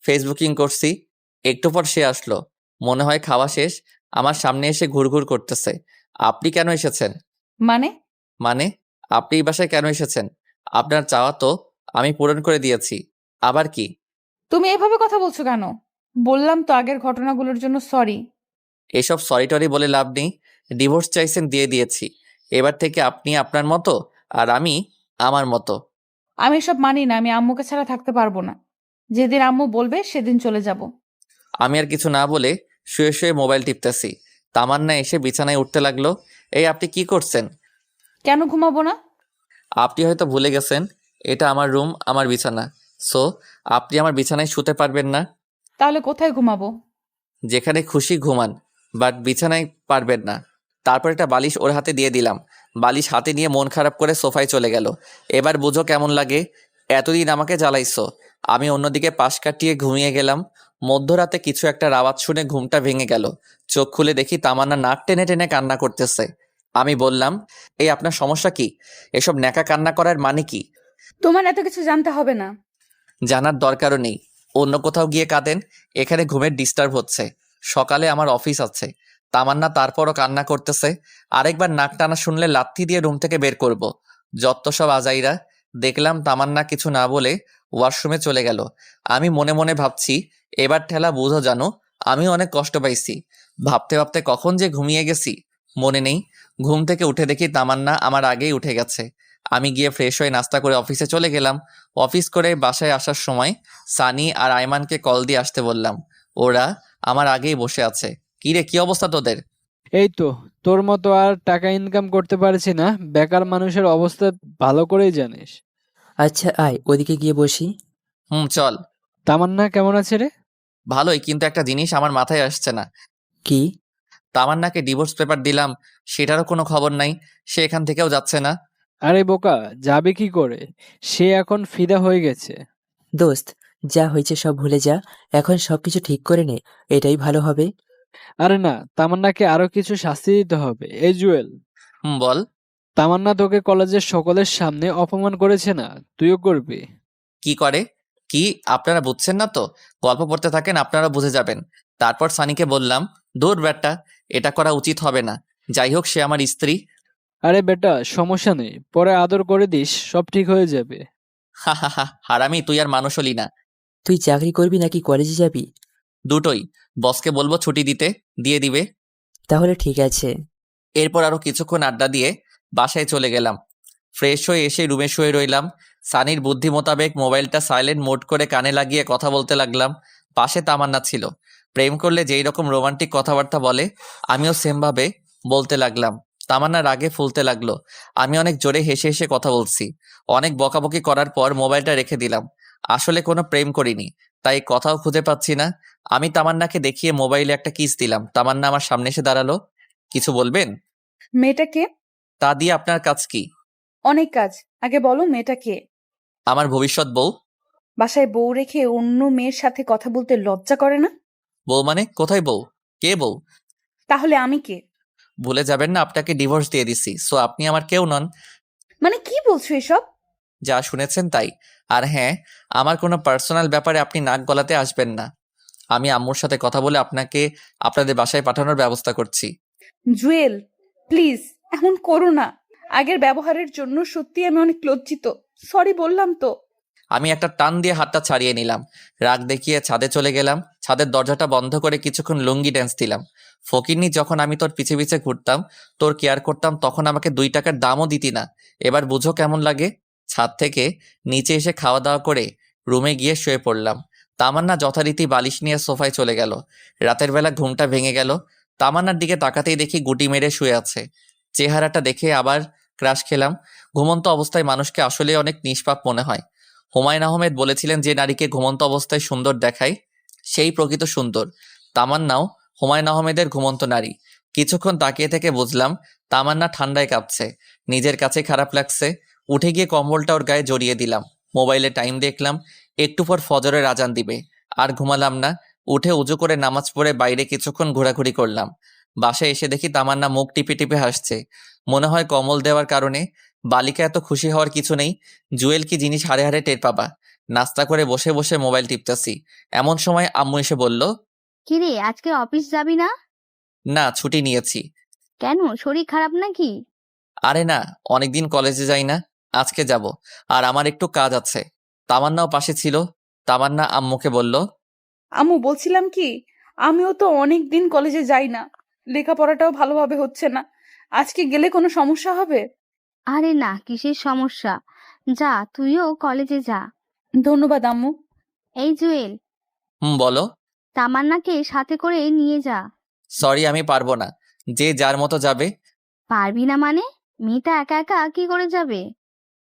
ফেসবুকিং করছি। একটু পর সে আসলো। মনে হয় খাওয়া শেষ। আমার সামনে এসে ঘুরঘুর করতেছে। আপনি কেন এসেছেন? মানে? মানে, আপনি এই বাসায় কেন এসেছেন? আপনার চাওয়া তো আমি পূরণ করে দিয়েছি, আবার কি? তুমি এভাবে কথা বলছো কেন? বললাম তো আগের ঘটনাগুলোর জন্য সরি। এসব সরি টরি বলে লাভ নেই। ডিভোর্স চাইছেন, দিয়ে দিয়েছি। এবার থেকে আপনি আপনার মতো আর আমি আমার মতো। আমি এসব মানি না, আমি আম্মুকে ছাড়া থাকতে পারবো না। যেদিন আম্মু বলবে সেদিন চলে যাব। আমি আর কিছু না বলে শুয়ে শুয়ে মোবাইল টিপতেছি। তামান্না এসে বিছানায় উঠতে লাগলো। এই আপনি কি করছেন? কেন ঘুমাবো না? আপনি হয়তো ভুলে গেছেন, এটা আমার রুম, আমার বিছানা। সো আপনি আমার বিছানায় শুতে পারবেন না। তাহলে কোথায় ঘুমাবো? যেখানে খুশি ঘুমান, বাট বিছানায় পারবেন না। তারপর একটা বালিশ ওর হাতে দিয়ে দিলাম। বালিশ হাতে নিয়ে মন খারাপ করে সোফায় চলে গেল। এবার বুঝো কেমন লাগে। এতদিন আমাকে জ্বালাইছো। আমি অন্যদিকে পাশ কাটিয়ে ঘুমিয়ে গেলাম। মধ্যরাতে কিছু একটা আওয়াজ শুনে ঘুমটা ভেঙে গেল। চোখ খুলে দেখি তামান্না নাক টেনে টেনে কান্না করতেছে। আমি বললাম, এই আপনার সমস্যা কি? এসব ন্যাকা কান্না করার মানে কি? তোমার এত কিছু জানতে হবে না। জানার দরকারও নেই। অন্য কোথাও গিয়ে কাঁদেন, এখানে ঘুমের ডিস্টার্ব হচ্ছে। সকালে আমার অফিস আছে। তামান্না তারপরও কান্না করতেছে। আরেকবার নাক টানা শুনলে লাথি দিয়ে রুম থেকে বের করব। যত সব আজাইরা। দেখলাম তামান্না কিছু না বলে ওয়াশরুমে চলে গেল। আমি মনে মনে ভাবছি, এবার ঠেলা বুঝো জানো, আমি অনেক কষ্ট পাইছি। ভাবতে ভাবতে কখন যে ঘুমিয়ে গেছি মনে নেই। ঘুম থেকে উঠে দেখি তামান্না আমার আগেই উঠে গেছে। আমি গিয়ে ফ্রেশ হয়ে নাস্তা করে অফিসে চলে গেলাম। অফিস করে বাসায় আসার সময় সানি আর আয়মানকে কল দিয়ে আসতে বললাম। ওরা আমার আগেই বসে আছে। কি রে, কি অবস্থা তোদের? এই তো, তোর মতো আর টাকা ইনকাম করতে পারছি না। বেকার মানুষের অবস্থা ভালো করেই জানিস। আচ্ছা আয় ওদিকে গিয়ে বসি। চল। তামান্না কেমন আছে রে? ভালোই, কিন্তু একটা জিনিস আমার মাথায় আসছে না। কি? তামান্নাকে ডিভোর্স পেপার দিলাম, সেটারও কোনো খবর নাই। সে এখান থেকেও যাচ্ছে না। আরে বোকা, যাবে কি করে? সে এখন ফিদা হয়ে গেছে। দোস্ত, যা হয়েছে সব ভুলে যা, এখন সবকিছু ঠিক করে নে, এটাই ভালো হবে। আরে না, তামান্নাকে আরো কিছু শাস্তি দিতে হবে। এই জুয়েল, বল। তামান্না তোকে কলেজের সকলের সামনে অপমান করেছে না, তুইও করবি। কি করে? কি, আপনারা বুঝছেন না তো? গল্প পড়তে থাকেন, আপনারা বুঝে যাবেন। তারপর সানিকে বললাম, দূর ব্যাটা, এটা করা উচিত হবে না। যাই হোক, সে আমার স্ত্রী। আরে বেটা, সমস্যা নেই, পরে আদর করে দিস, সব ঠিক হয়ে যাবে। হা হা হা, হারামি তুই আর মানুষ হলি না। তুই চাকরি করবি নাকি কলেজে যাবি? দুটোই। বসকে বলবো ছুটি দিতে, দিয়ে দিবে। তাহলে ঠিক আছে। এরপর আরো কিছুক্ষণ আড্ডা দিয়ে বাসায় চলে গেলাম। ফ্রেশ হয়ে এসে রুমে শুয়ে রইলাম। সানির বুদ্ধি মোতাবেক মোবাইলটা সাইলেন্ট মোড করে কানে লাগিয়ে কথা বলতে লাগলাম। পাশে তামান্না ছিল। প্রেম করলে যেই রকম রোমান্টিক কথাবার্তা বলে আমিও সেম ভাবে বলতে লাগলাম। তামান্না রাগে ফুলতে লাগলো। আমি অনেক জোরে হেসে হেসে কথা বলছি। অনেক বকাবকি করার পর মোবাইলটা রেখে দিলাম। আসলে কোনো প্রেম করিনি, তাই কথাও খুঁজে পাচ্ছি না। আমি তামান্নাকে দেখিয়ে মোবাইলে একটা কিস দিলাম। তামান্না আমার সামনে এসে দাঁড়ালো। কিছু বলবেন? মেয়েটা কে? তা দিয়ে আপনার কাজ কি? অনেক কাজ। আগে বলো মেয়েটা কে? আমার ভবিষ্যৎ বউ। বাসায় বউ রেখে অন্য মেয়ের সাথে কথা বলতে লজ্জা করে না? বউ মানে কোথায় বউ? কে বউ? তাহলে আমি কে? ভুলে যাবেন না আপনাকে ডিভোর্স দিয়ে দিছি, সো আপনি আমার কেউ নন। মানে কি বলছো এসব? যা শুনেছেন তাই। আর হ্যাঁ, আমার কোনো পার্সোনাল ব্যাপারে আপনি নাক গলাতে আসবেন না। আমি আম্মুর সাথে কথা বলে আপনাকে আপনাদের বাসায় পাঠানোর ব্যবস্থা করছি। জুয়েল, প্লিজ এমন করো না। আগের ব্যবহারের জন্য সত্যি আমি অনেক লজ্জিত। সরি বললাম তো। আমি একটা টান দিয়ে হাতটা ছাড়িয়ে নিলাম। রাগ দেখিয়ে ছাদে চলে গেলাম। ছাদের দরজাটা বন্ধ করে কিছুক্ষণ লুঙ্গি ড্যান্স দিলাম। ফকিন্নি, যখন আমি তোর পিছে পিছে ঘুরতাম, তোর কেয়ার করতাম, তখন আমাকে 2 টাকার দামও দিতি না। এবার বুঝো কেমন লাগে। ছাদ থেকে নিচে এসে খাওয়া দাওয়া করে রুমে গিয়ে শুয়ে পড়লাম। তামান্না যথারীতি বালিশ নিয়ে সোফায় চলে গেল। রাতের বেলা ঘুমটা ভেঙে গেল। তামান্নার দিকে তাকাতেই দেখি গুটি মেরে শুয়ে আছে। চেহারাটা দেখে আবার ক্রাশ খেলাম। ঘুমন্ত অবস্থায় মানুষকে আসলে অনেক নিষ্পাপ মনে হয়। হুমায়ুন আহমেদ বলেছিলেন, যে নারীকে ঘুমন্ত অবস্থায় সুন্দর দেখায় সেই প্রকৃত সুন্দর। তামান্নাও হুমায়ুন আহমেদের ঘুমন্ত নারী। কিছুক্ষণ তাকিয়ে থেকে বুঝলাম তামান্না ঠান্ডায় কাঁপছে। নিজের কাছে খারাপ লাগছে। উঠে গিয়ে কম্বলটা ওর গায়ে জড়িয়ে দিলাম। মোবাইলে টাইম দেখলাম, একটু পর ফজরের আজান দিবে। আর ঘুমালাম না। উঠে উজু করে নামাজ পড়ে বাইরে কিছুক্ষণ ঘোরাঘুরি করলাম। বাসায় এসে দেখি তামান্না মুখ টিপে টিপে হাসছে। মনে হয় কম্বল দেওয়ার কারণে। বালিকা এত খুশি হওয়ার কিছু নেই। জুয়েল কি জিনিস হাড়ে হাড়ে টের পাবা। নাস্তা করে বসে বসে মোবাইল টিপতেছি। এমন সময় আম্মু এসে বলল, কিরে, আজকে অফিস যাবি না? না, ছুটি নিয়েছি। কেন, শরীর খারাপ নাকি? আরে না, অনেকদিন কলেজে যাই না, আজকে যাব। আর আমার একটু কাজ আছে। তামান্নাও পাশে ছিল। তামান্না আম্মুকে বলল, আম্মু, বলছিলাম কি, আমিও তো অনেক দিন কলেজে যাই না। লেখাপড়াটাও ভালোভাবে হচ্ছে না। আজকে গেলে কোনো সমস্যা হবে? আরে না, কিসের সমস্যা? যা, তুইও কলেজে যা। ধন্যবাদ আম্মু। এই জুয়েল, বলো। তামান্নাকে সাথে করে নিয়ে যা। সরি, আমি পারবো না। যে যার মতো যাবে। পারবি না মানে? মেয়েটা একা একা কি করে যাবে?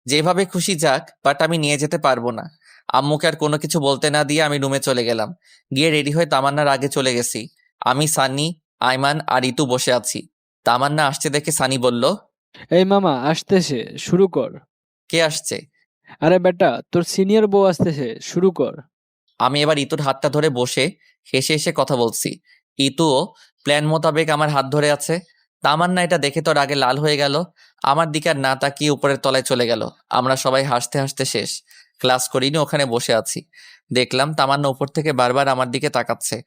যেভাবে খুশি যাক, বাট আমি নিয়ে যেতে পারবো না। আম্মুকে আর কোনো কিছু বলতে না দিয়ে আমি রুমে চলে গেলাম। গিয়ে রেডি হয়ে তামান্নার আগে চলে গেছি। আমি, সানি, আইমান আর ইতু বসে আছি। তামান্না আসছে দেখে সানি বলল, এই মামা আসতেছে, শুরু কর। কে আসছে? আরে বেটা, তোর সিনিয়র বউ আসতেছে, শুরু কর। আমি এবার ইতুর হাতটা ধরে বসে হেসে হেসে কথা বলছি। ইতুও প্ল্যান মোতাবেক আমার হাত ধরে আছে। তামান্না এটা দেখে তোর আগে লাল হয়ে গেল। আমার দিকে আর না তাকিয়ে উপরের তলায় চলে গেল। আমরা সবাই হাসতে হাসতে শেষ। ক্লাস করিনি, ওখানে বসে আছি। দেখলাম তামান্না উপর থেকে বারবার আমার দিকে তাকাচ্ছে।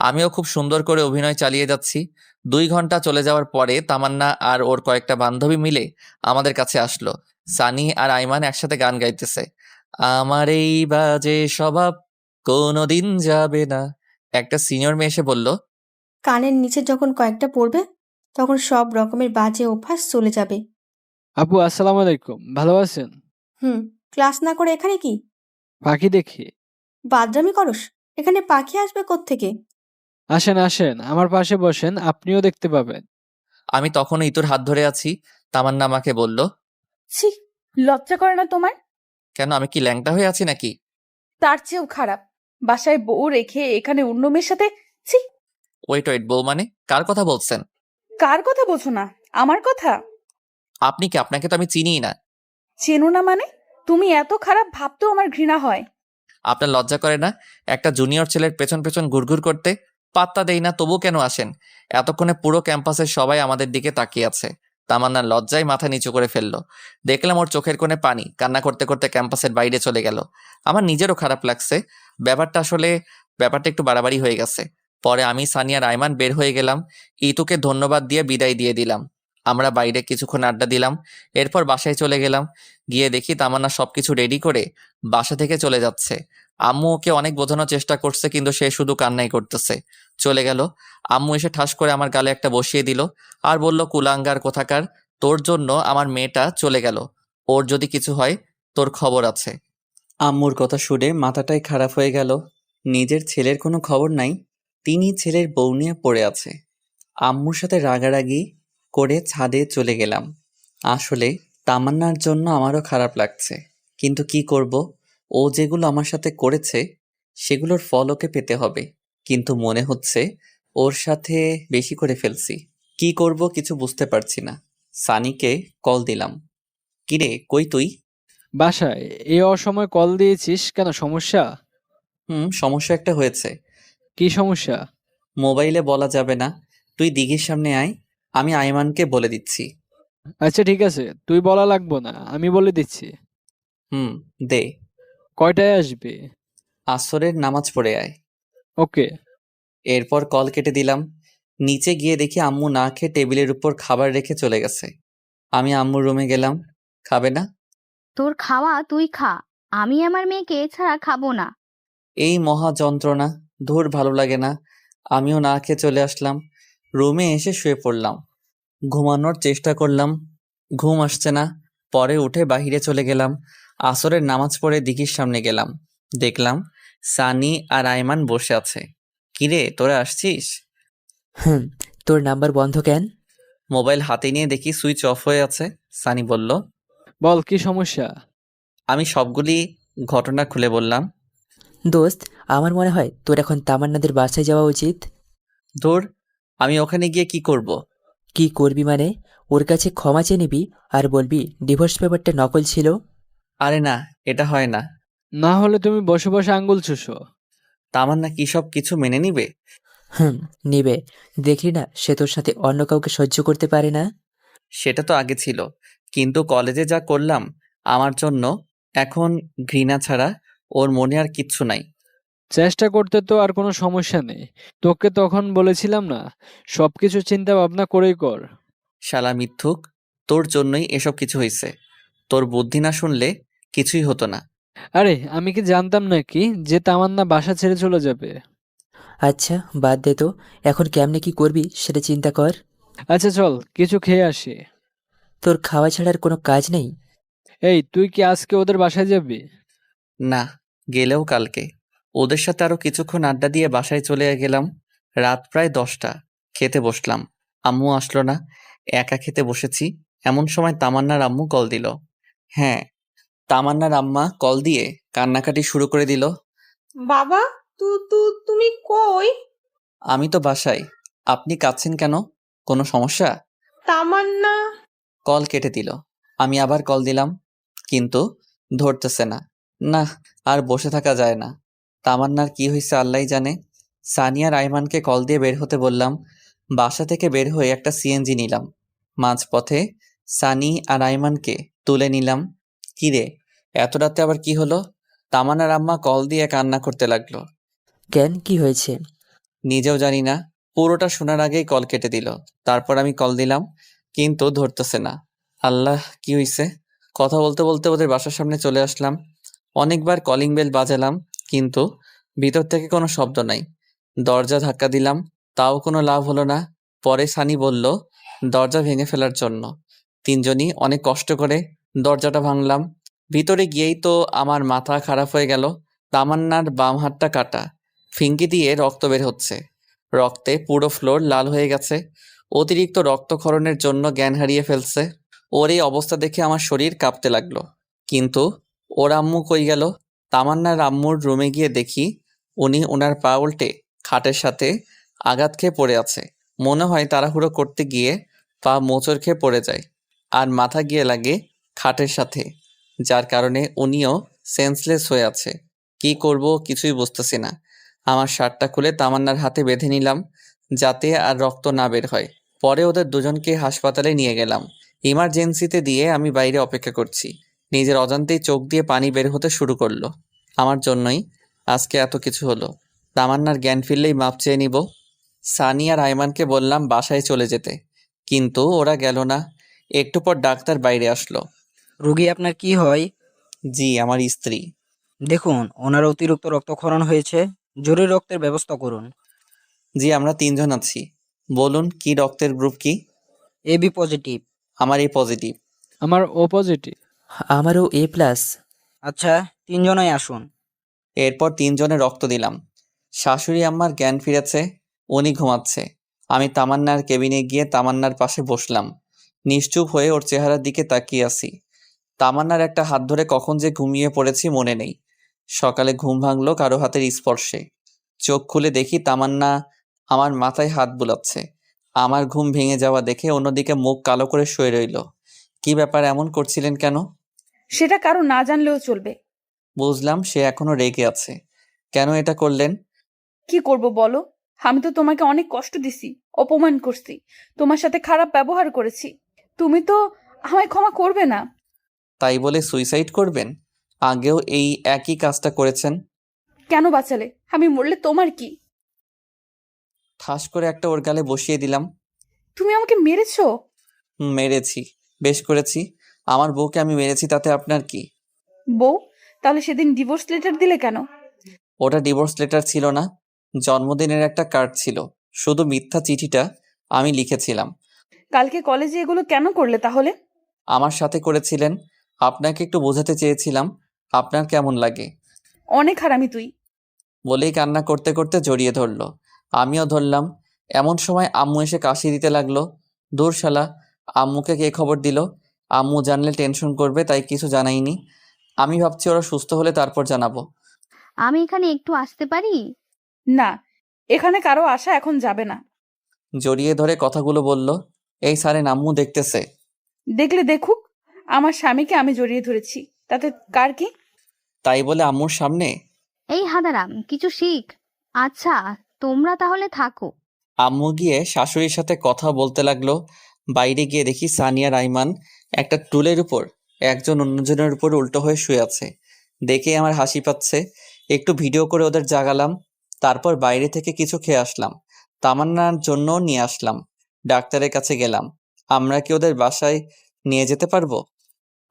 আমিও খুব সুন্দর করে অভিনয় চালিয়ে যাচ্ছি। 2 ঘন্টা চলে যাওয়ার পরে তামান্না আর ওর কয়েকটা বান্ধবী মিলে আমাদের কাছে আসলো। সানি আর আইমান একসাথে গান গাইতেছে। আমার এই বাজে স্বভাব কোনোদিন যাবে না। একটা সিনিয়র মেয়ে এসে বলল, কানের নিচে যখন কয়েকটা পড়বে তখন সব রকমের বাজে অভ্যাস চলে যাবে। আপু আসসালামু আলাইকুম, ভালো আছেন? হুম, ক্লাস না করে এখানে কি পাখি দেখি। বাদরামি করস? এখানে পাখি আসবে কোত্থেকে? আসেন আসেন, আমার পাশে বসেন, আপনিও দেখতে পাবেন। আমি তখনও ইতুর হাত ধরে আছি। তামান্না আমাকে বলল, ছি, লজ্জা করে না তোমার? কেন, আমি কি ল্যাংটা হয়ে আছি নাকি? তার চেয়েও খারাপ, বাসায় বউ রেখে এখানে অন্য মেয়ের সাথে। ছি। ওয়েট ওয়েট, বউ মানে কার কথা বলছেন? কার কথা বলছো না? আমার কথা। আপনি কি? আপনাকে তো আমি চিনিই না। চেনো না মানে? তুমি এত খারাপ ভাবতেও আমার ঘৃণা হয়। আপনার লজ্জা করে না একটা জুনিয়র ছেলের পেছন পেছন ঘুরঘুর করতে? পাত্তা দেই না, তবু কেন আসেন? এতক্ষণে পুরো ক্যাম্পাসের সবাই আমাদের দিকে তাকিয়ে আছে। তামান্নার লজ্জায় মাথা নিচু করে ফেললো। দেখলাম ওর চোখের কোণে পানি। কান্না করতে করতে ক্যাম্পাসের বাইরে চলে গেল। আমার নিজেরও খারাপ লাগছে। ব্যাপারটা একটু বাড়াবাড়ি হয়ে গেছে। পরে আমি, সানিয়া আর আইমান বের হয়ে গেলাম। ইতুকে ধন্যবাদ দিয়ে বিদায় দিয়ে দিলাম। আমরা বাইরে কিছুক্ষণ আড্ডা দিলাম, এরপর বাসায় চলে গেলাম। গিয়ে দেখি তামান্না সবকিছু রেডি করে বাসা থেকে চলে যাচ্ছে। আম্মু ওকে অনেক বোঝানোর চেষ্টা করছে, কিন্তু সে শুধু কান্নাই করতেছে। চলে গেল। আম্মু এসে ঠাস করে আমার গালে একটা বসিয়ে দিল আর বলল, কুলাঙ্গার কোথাকার, তোর জন্য আমার মেয়েটা চলে গেল, ওর যদি কিছু হয় তোর খবর আছে। আম্মুর কথা শুনে মাথাটাই খারাপ হয়ে গেল। নিজের ছেলের কোনো খবর নাই, তিনি ছেলের বউ নিয়ে পড়ে আছে। আম্মুর সাথে রাগারাগি করে ছাদে চলে গেলাম। আসলে তামান্নার জন্য আমারও খারাপ লাগছে, কিন্তু কি করব, ও যেগুলো আমার সাথে করেছে সেগুলোর ফল ওকে পেতে হবে। কিন্তু মনে হচ্ছে ওর সাথে বেশি করে ফেলছি। কি করব কিছু বুঝতে পারছি না। সানিকে কল দিলাম। কিরে, কই তুই? বাসায়। এই অসময়ে কল দিয়েছিস কেন, সমস্যা? সমস্যা একটা হয়েছে। কি সমস্যা? মোবাইলে বলা যাবে না, তুই দিঘির সামনে আয়, আমি আইমানকে বলে দিচ্ছি। আচ্ছা ঠিক আছে, তুই বলা লাগবো না, আমি বলে দিচ্ছি। দে। কয়টায় আসবে? আসরের নামাজ পড়ে আয়। ওকে। এরপর কল কেটে দিলাম। নিচে গিয়ে দেখি আম্মু না খেয়ে টেবিলের উপর খাবার রেখে চলে গেছে। আমি আম্মুর রুমে গেলাম। খাবে না? তোর খাওয়া তুই খা, আমি আমার মেয়েকে ছাড়া খাবো না। এই মহা যন্ত্রণা, ধুর ভালো লাগে না। আমিও না খেয়ে চলে আসলাম। রুমে এসে শুয়ে পড়লাম। ঘুমানোর চেষ্টা করলাম, ঘুম আসছে না। পরে উঠে বাহিরে চলে গেলাম। আসরের নামাজ পড়ে দিঘির সামনে গেলাম। দেখলাম সানি আর আয়মান বসে আছে। কিরে, তোরা আসছিস? হুম, তোর নাম্বার বন্ধ কেন? মোবাইল হাতে নিয়ে দেখি সুইচ অফ হয়ে আছে। সানি বলল, বল কি সমস্যা? আমি সবগুলি ঘটনা খুলে বললাম। দোস্ত, আমার মনে হয় তোর এখন তামান্নাদের বাসায় যাওয়া উচিত। ধুর, আমি ওখানে গিয়ে কি করব? কি করবি মানে? ওর কাছে ক্ষমা চেয়ে নিবি আর বলবি ডিভোর্স পেপারটা নকল ছিল। আরে না, এটা হয় না। না হলে তুমি বসে বসে আঙ্গুল চুষো। তামান্না কি সব কিছু মেনে নিবে? হুম, নিবে। দেখলি না, সে তোর সাথে অন্য কাউকে সহ্য করতে পারে না। সেটা তো আগে ছিল, কিন্তু কলেজে যা করলাম আমার জন্য এখন ঘৃণা ছাড়া ওর মনে আর কিচ্ছু নাই। চেষ্টা করতে তো আর কোনো সমস্যা নেই। তোকে তখন বলেছিলাম না, সবকিছু চিন্তা ভাবনা করেই কর। শালা মিথ্যুক, তোর জন্যই এসব কিছু হয়েছে। তোর বুদ্ধি না শুনলে কিছুই হতো না। আরে আমি কি জানতাম নাকি যে তামান্না বাসা ছেড়ে চলে যাবে? আচ্ছা বাদ দে তো, এখন কেমনে কি করবি সেটা চিন্তা কর। আচ্ছা চল কিছু খেয়ে আসি। তোর খাওয়া ছাড়ার কোনো কাজ নেই? এই তুই কি আজকে ওদের বাসায় যাবি? না, গেলেও কালকে। ওদের সাথে আরো কিছুক্ষণ আড্ডা দিয়ে বাসায় চলে গেলাম। রাত প্রায় 10টা। খেতে বসলাম। আম্মু আসলো না, একা খেতে বসেছি। এমন সময় তামান্নার আম্মু কল দিল। হ্যাঁ, তামান্নার আম্মা কল দিয়ে কান্নাকাটি শুরু করে দিল। বাবা, তুমি কই? আমি তো বাসায়। আপনি কাঁদছেন কেন? কোনো সমস্যা? তামান্না। কল কেটে দিল। আমি আবার কল দিলাম, কিন্তু ধরতেছে না। না, আর বসে থাকা যায় না। তামান্নার কি হয়েছে আল্লাহই জানে। সানিয়ার আইমানকে কল দিয়ে বের হতে বললাম। বাসা থেকে বের হয়ে একটা সিএনজি নিলাম। মাঝপথে সানি আর আইমানকে তুলে নিলাম। কিরে, এত রাতে আবার কি হলো? তামান্নার আম্মা কল দিয়ে কান্না করতে লাগলো। কেন, কি হয়েছে? নিজেও জানি না। পুরোটা শোনার আগেই কল কেটে দিল। তারপর আমি কল দিলাম, কিন্তু ধরতেছে না। আল্লাহ, কি হইছে? কথা বলতে বলতে ওদের বাসার সামনে চলে আসলাম। অনেকবার কলিং বেল বাজালাম, কিন্তু ভিতর থেকে কোনো শব্দ নাই। দরজা ধাক্কা দিলাম, তাও কোনো লাভ হলো না। পরে সানি বলল দরজা ভেঙে ফেলার জন্য। তিনজনই অনেক কষ্ট করে দরজাটা ভাঙলাম। ভিতরে গিয়েই তো আমার মাথা খারাপ হয়ে গেল। তামান্নার বাম হাতটা কাটা, ফিঙ্কি দিয়ে রক্ত বের হচ্ছে। রক্তে পুরো ফ্লোর লাল হয়ে গেছে। অতিরিক্ত রক্তক্ষরণের জন্য জ্ঞান হারিয়ে ফেলছে। ওর এই অবস্থা দেখে আমার শরীর কাঁপতে লাগলো। কিন্তু ওর আম্মু কই গেল? তামান্নার আম্মুর রুমে গিয়ে দেখি উনি ওনার পা উল্টে খাটের সাথে আঘাত খেয়ে পড়ে আছে। মনে হয় তাড়াহুড়ো করতে গিয়ে পা মোচড় খেয়ে পড়ে যায়, আর মাথা গিয়ে লাগে খাটের সাথে, যার কারণে উনিও সেন্সলেস হয়ে আছে। কি করব কিছুই বুঝতেছি না। আমার শার্টটা খুলে তামান্নার হাতে বেঁধে নিলাম, যাতে আর রক্ত না বের হয়। পরে ওদের দুজনকে হাসপাতালে নিয়ে গেলাম। ইমার্জেন্সিতে দিয়ে আমি বাইরে অপেক্ষা করছি। নিজের অজান্তেই চোখ দিয়ে পানি বের হতে শুরু করলো। আমার জন্যই আজকে এত কিছু হলো। তামান্নার জ্ঞান ফিরলেই মাপ চেয়ে নিব। সানি আর আয়মানকে বললাম বাসায় চলে যেতে। কিন্তু ওরা গেল না। একটু পর ডাক্তার বাইরে আসলো। রোগী আপনার কি হয়? জি, আমার স্ত্রী। দেখুন, ওনার অতিরিক্ত রক্তক্ষরণ হয়েছে, জরুরি রক্তের ব্যবস্থা করুন। জি, আমরা 3 জন আছি। বলুন, কি রক্তের গ্রুপ কি? AB positive. আমার এই পজিটিভ। আমার ও পজিটিভ। আমারও A+। আচ্ছা, 3 জনই আসুন। এরপর 3 জনে রক্ত দিলাম। শাশুড়ি আম্মার জ্ঞান ফিরেছে, উনি ঘুমাচ্ছে। আমি তামান্নার কেবিনে গিয়ে তামান্নার পাশে বসলাম। নিশ্চুপ হয়ে ওর চেহারার দিকে তাকিয়ে আছি। তামান্নার একটা হাত ধরে কখন যে ঘুমিয়ে পড়েছি মনে নেই। সকালে ঘুম ভাঙলো কারো হাতের স্পর্শে। চোখ খুলে দেখি তামান্না আমার মাথায় হাত বুলাচ্ছে। আমার ঘুম ভেঙে যাওয়া দেখে অন্যদিকে মুখ কালো করে শুয়ে রইল। কি ব্যাপার, এমন করছিলেন কেন? সেটা কারো না জানলেও চলবে। বুঝলাম সে এখনো রেগে আছে। কেন এটা করলেন? কি করব বলো? আমি তো তোমাকে অনেক কষ্ট দিছি, অপমান করছি, তোমার সাথে খারাপ ব্যবহার করেছি। তুমি তো আমায় ক্ষমা করবে না। তাই বলে সুইসাইড করবেন? আগেও এই একই কাজটা করেছেন। কেন বাঁচালে? আমি মরলে তোমার কি? ঠাস করে একটা ওর গালে বসিয়ে দিলাম। তুমি আমাকে মেরেছো? মেরেছি, বেশ করেছি। আমার বউকে আমি মেরেছি, তাতে আপনার কি? বউ? তাহলে সেদিন ডিভোর্স লেটার দিলে কেন? ওটা ডিভোর্স লেটার ছিল না, জন্মদিনের একটা কার্ড ছিল। শুধু মিথ্যা চিঠিটা আমি লিখেছিলাম। কালকে কলেজে এগুলো কেন করলে তাহলে? আমার সাথে করেছিলেন, আপনাকে একটু বোঝাতে চেয়েছিলাম আপনার কেমন লাগে। অনেক হারামি তুই। বলেই কান্না করতে করতে জড়িয়ে ধরলো। আমিও ধরলাম। এমন সময় আম্মু এসে কাশি দিতে লাগলো। দূর শালা, আম্মুকে কে খবর দিল? আম্মু জানলে টেনশন করবে, তাই কিছু জানাইনি। আমি ভাবছি ওরা সুস্থ হলে তারপর জানাবো। আমি এখানে একটু আসতে পারি? না, এখানে কারো আশা এখন যাবে না। জড়িয়ে ধরে কথাগুলো বলল। এই সারেন, আম্মু দেখতেছে। দেখলে দেখুক, আমার স্বামীকে আমি জড়িয়ে ধরেছি, তাতে কার কি? তাই বলে আম্মুর সামনে? এই হাদারাম, কিছু শিখ। আচ্ছা, তোমরা তাহলে থাকো। আম্মু গিয়ে শাশুড়ির সাথে কথা বলতে লাগলো। বাইরে গিয়ে দেখি সানিয়া রাইমান একটা টুলের উপর একজন অন্যজনের উপর উল্টো হয়ে শুয়ে আছে। দেখে আমার হাসি পাচ্ছে। একটু ভিডিও করে ওদের জাগালাম। তারপর বাইরে থেকে কিছু খেয়ে আসলাম। তামান্নার জন্য নিয়ে আসলাম। ডাক্তারের কাছে গেলাম। আমরা কি ওদের বাসায় নিয়ে যেতে পারবো?